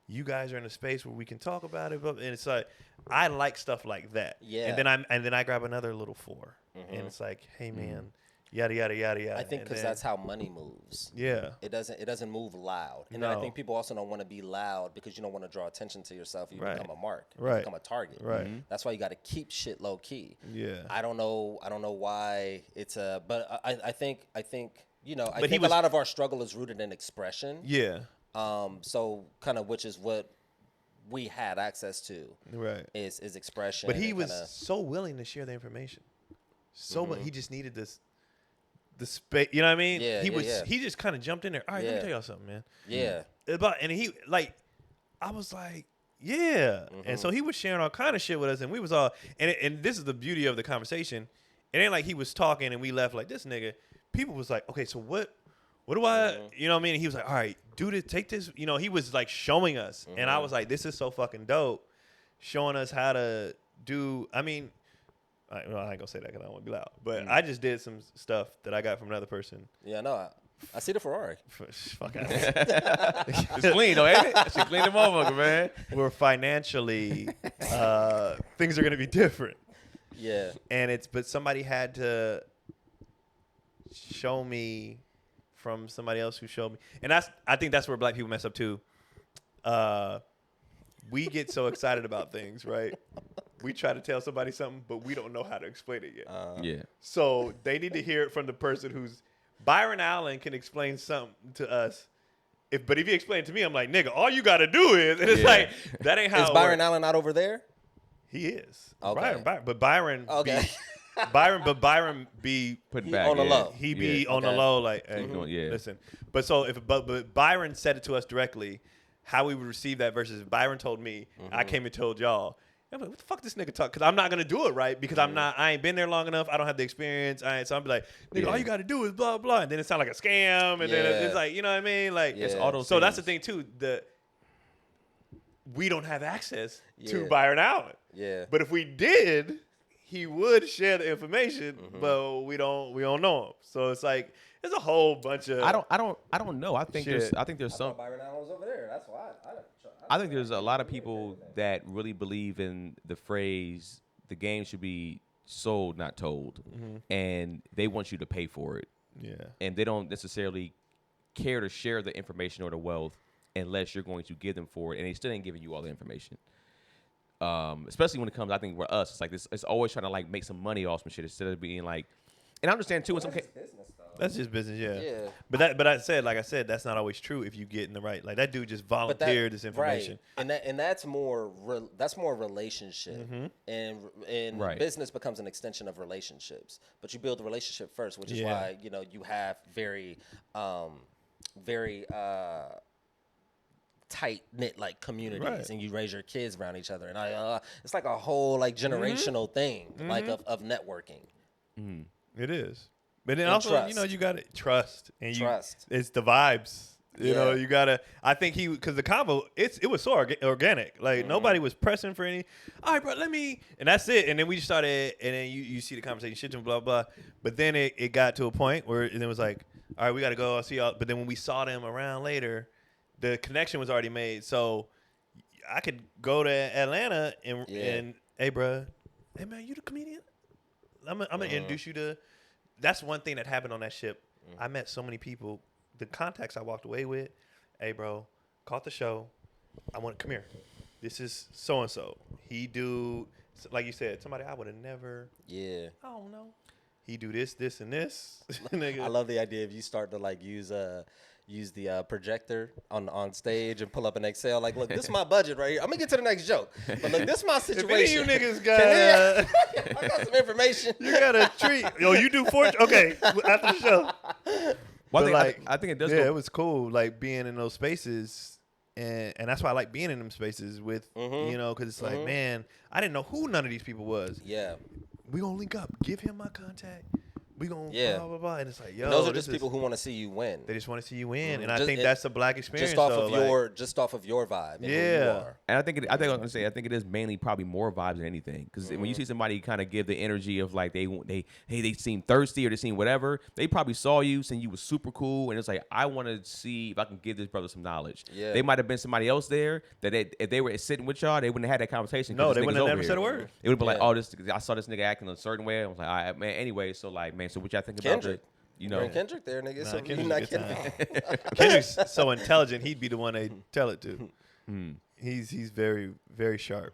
you guys are in a space where we can talk about it. And it's like, I like stuff like that. Yeah. And then I grab another little 4. And it's like, hey man, yada, yada, yada, yada. I think because that's how money moves. Yeah. It doesn't move loud. And then I No. think people also don't want to be loud because you don't want to draw attention to yourself. You Right. become a mark. You Right. become a target. Right. That's why you got to keep shit low key. Yeah. I don't know why it's a, but I think you know, I But he think was- a lot of our struggle is rooted in expression. Yeah. So kind of which is what we had access to Right. is expression. But he and was kinda- so willing to share the information. He just needed the space. You know what I mean? Yeah, He yeah, was. yeah. He just kind of jumped in there. All right, let me Yeah. tell y'all something, man. yeah. And he like, I was like, yeah. And so he was sharing all kind of shit with us, and we was all. And this is the beauty of the conversation. It ain't like he was talking and we left like this nigga. People was like, okay, so what do I? You know what I mean? And he was like, all right, do this, take this. You know, he was like showing us, and I was like, this is so fucking dope, showing us how to do. I mean, I ain't gonna say that because I don't want to be loud. But I just did some stuff that I got from another person. Yeah, no, I see the Ferrari. Fuck out. It's clean though, ain't it? She clean the motherfucker, man. We're financially, things are gonna be different. Yeah. But somebody had to show me from somebody else who showed me, and I think that's where black people mess up too. We get so excited about things, right? We try to tell somebody something, but we don't know how to explain it yet. Yeah. So they need to hear it from the person who's Byron Allen can explain something to us. But if he explained to me, I'm like, nigga, all you got to do is, and it's like, that ain't how Is it Byron works. Allen not over there? He is. Okay. Byron Okay. Byron be Putting He back on the yeah. low. he be Yeah. on the Okay. low, like, hey, Yeah. listen. But Byron said it to us directly, how we would receive that versus Byron told me, I came and told y'all. I'm like, what the fuck this nigga talk? Because I'm not gonna do it right because I ain't been there long enough. I don't have the experience. So I'm be like, nigga, Yeah. all you gotta do is blah blah, and then it sounds like a scam, and then it's like, you know what I mean? Like, It's all those so that's the things. thing too. We don't have access to Yeah. Byron Allen. Yeah. But if we did, he would share the information, but we don't know him. So it's like there's a whole bunch of I don't know. I think Shit. there's some. Byron Allen was over there. That's why I think there's a lot of people that really believe in the phrase "the game should be sold, not told," and they want you to pay for it, yeah. and they don't necessarily care to share the information or the wealth unless you're going to give them for it, and they still ain't giving you all the information. Especially when it comes, I think for us, it's like this. It's always trying to like make some money off some shit instead of being like. And I understand too in some cases. That's just business, yeah. Yeah. But like I said, that's not always true if you get in the right. Like that dude just volunteered this information. Right. And that's more relationship, and Right. business becomes an extension of relationships. But you build the relationship first, which is why you have very tight knit like communities, Right. and you raise your kids around each other, and it's like a whole like generational thing, like of networking. It is. But then And also, trust. you got to trust. And Trust. It's the vibes. You know, Yeah. you got to, I think because the combo, it was so organic. Like, nobody was pressing for any, all right, bro, and that's it. And then we started, and then you see the conversation, shit, and blah, blah. But then it got to a point where it was like, all right, we got to go. I'll see y'all. But then when we saw them around later, the connection was already made. So I could go to Atlanta and hey, bro, hey, man, you the comedian? I'm going to introduce you to. That's one thing that happened on that ship. I met so many people. The contacts I walked away with, hey, bro, caught the show. I want to come here. This is so-and-so. He do, like you said, somebody I would have never. Yeah. I don't know. He do this, this, and this. Nigga. I love the idea of you start to like use the projector on stage and pull up an Excel. Like, look, this is my budget right here. I'm gonna get to the next joke, but look, this is my If any of situation. you niggas got, I got some information. you got a treat. Yo, you do fortune. Okay, after the show. Well, But I think it does. Yeah, go, it was cool, like being in those spaces, and that's why I like being in them spaces with, because it's like, man, I didn't know who none of these people was. Yeah. We gonna link up, give him my contact. We gonna blah blah blah, and it's like, yo, And those are just people who want to see you win. they just want to see you win, and I Just- think that's a black experience. Just off though, of like, your vibe. And who you Yeah. are. And I think I'm gonna say I think it is mainly probably more vibes than anything. Because when you see somebody kind of give the energy of like they seem thirsty or they seem whatever, they probably saw you saying you was super cool, and it's like I want to see if I can give this brother some knowledge. Yeah. They might have been somebody else there that if they were sitting with y'all, they wouldn't have had that conversation. 'cause No, this they nigga's wouldn't have over never here. said a word. It would be like, Yeah. oh, I saw this nigga acting a certain way. I was like, all right, man. Anyway, so like, man, so what y'all think about Kendrick. it? You know, Bring Kendrick there, nigga. Nah, So Kendrick's you're not a good kidding. Kendrick's so intelligent, he'd be the one they tell it to. He's very, very sharp.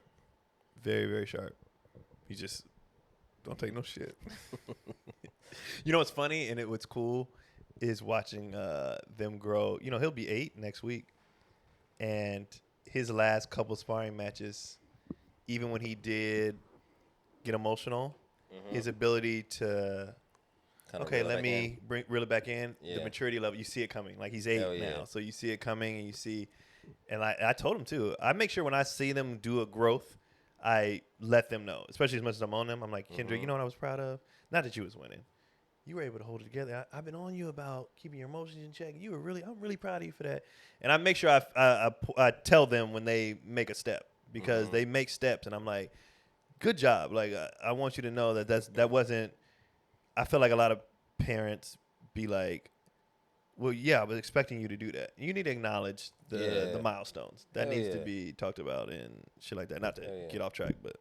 Very, very sharp. He just don't take no shit. You know what's funny and what's cool is watching them grow. You know, he'll be 8 next week. And his last couple sparring matches, even when he did get emotional, his ability to Kinda okay, reel it let back me reel it back in. The Yeah. maturity level, you see it coming. Like he's 8 Hell yeah. now, so you see it coming, and you see. And I told him too. I make sure when I see them do a growth, I let them know. Especially as much as I'm on them, I'm like, Kendrick, you know what I was proud of? Not that you was winning. You were able to hold it together. I've been on you about keeping your emotions in check. I'm really proud of you for that. And I make sure I tell them when they make a step because they make steps, and I'm like, good job. Like I want you to know that wasn't. I feel like a lot of parents be like, well, yeah, I was expecting you to do that. You need to acknowledge the milestones. That needs to be talked about and shit like that. Not to get off track, but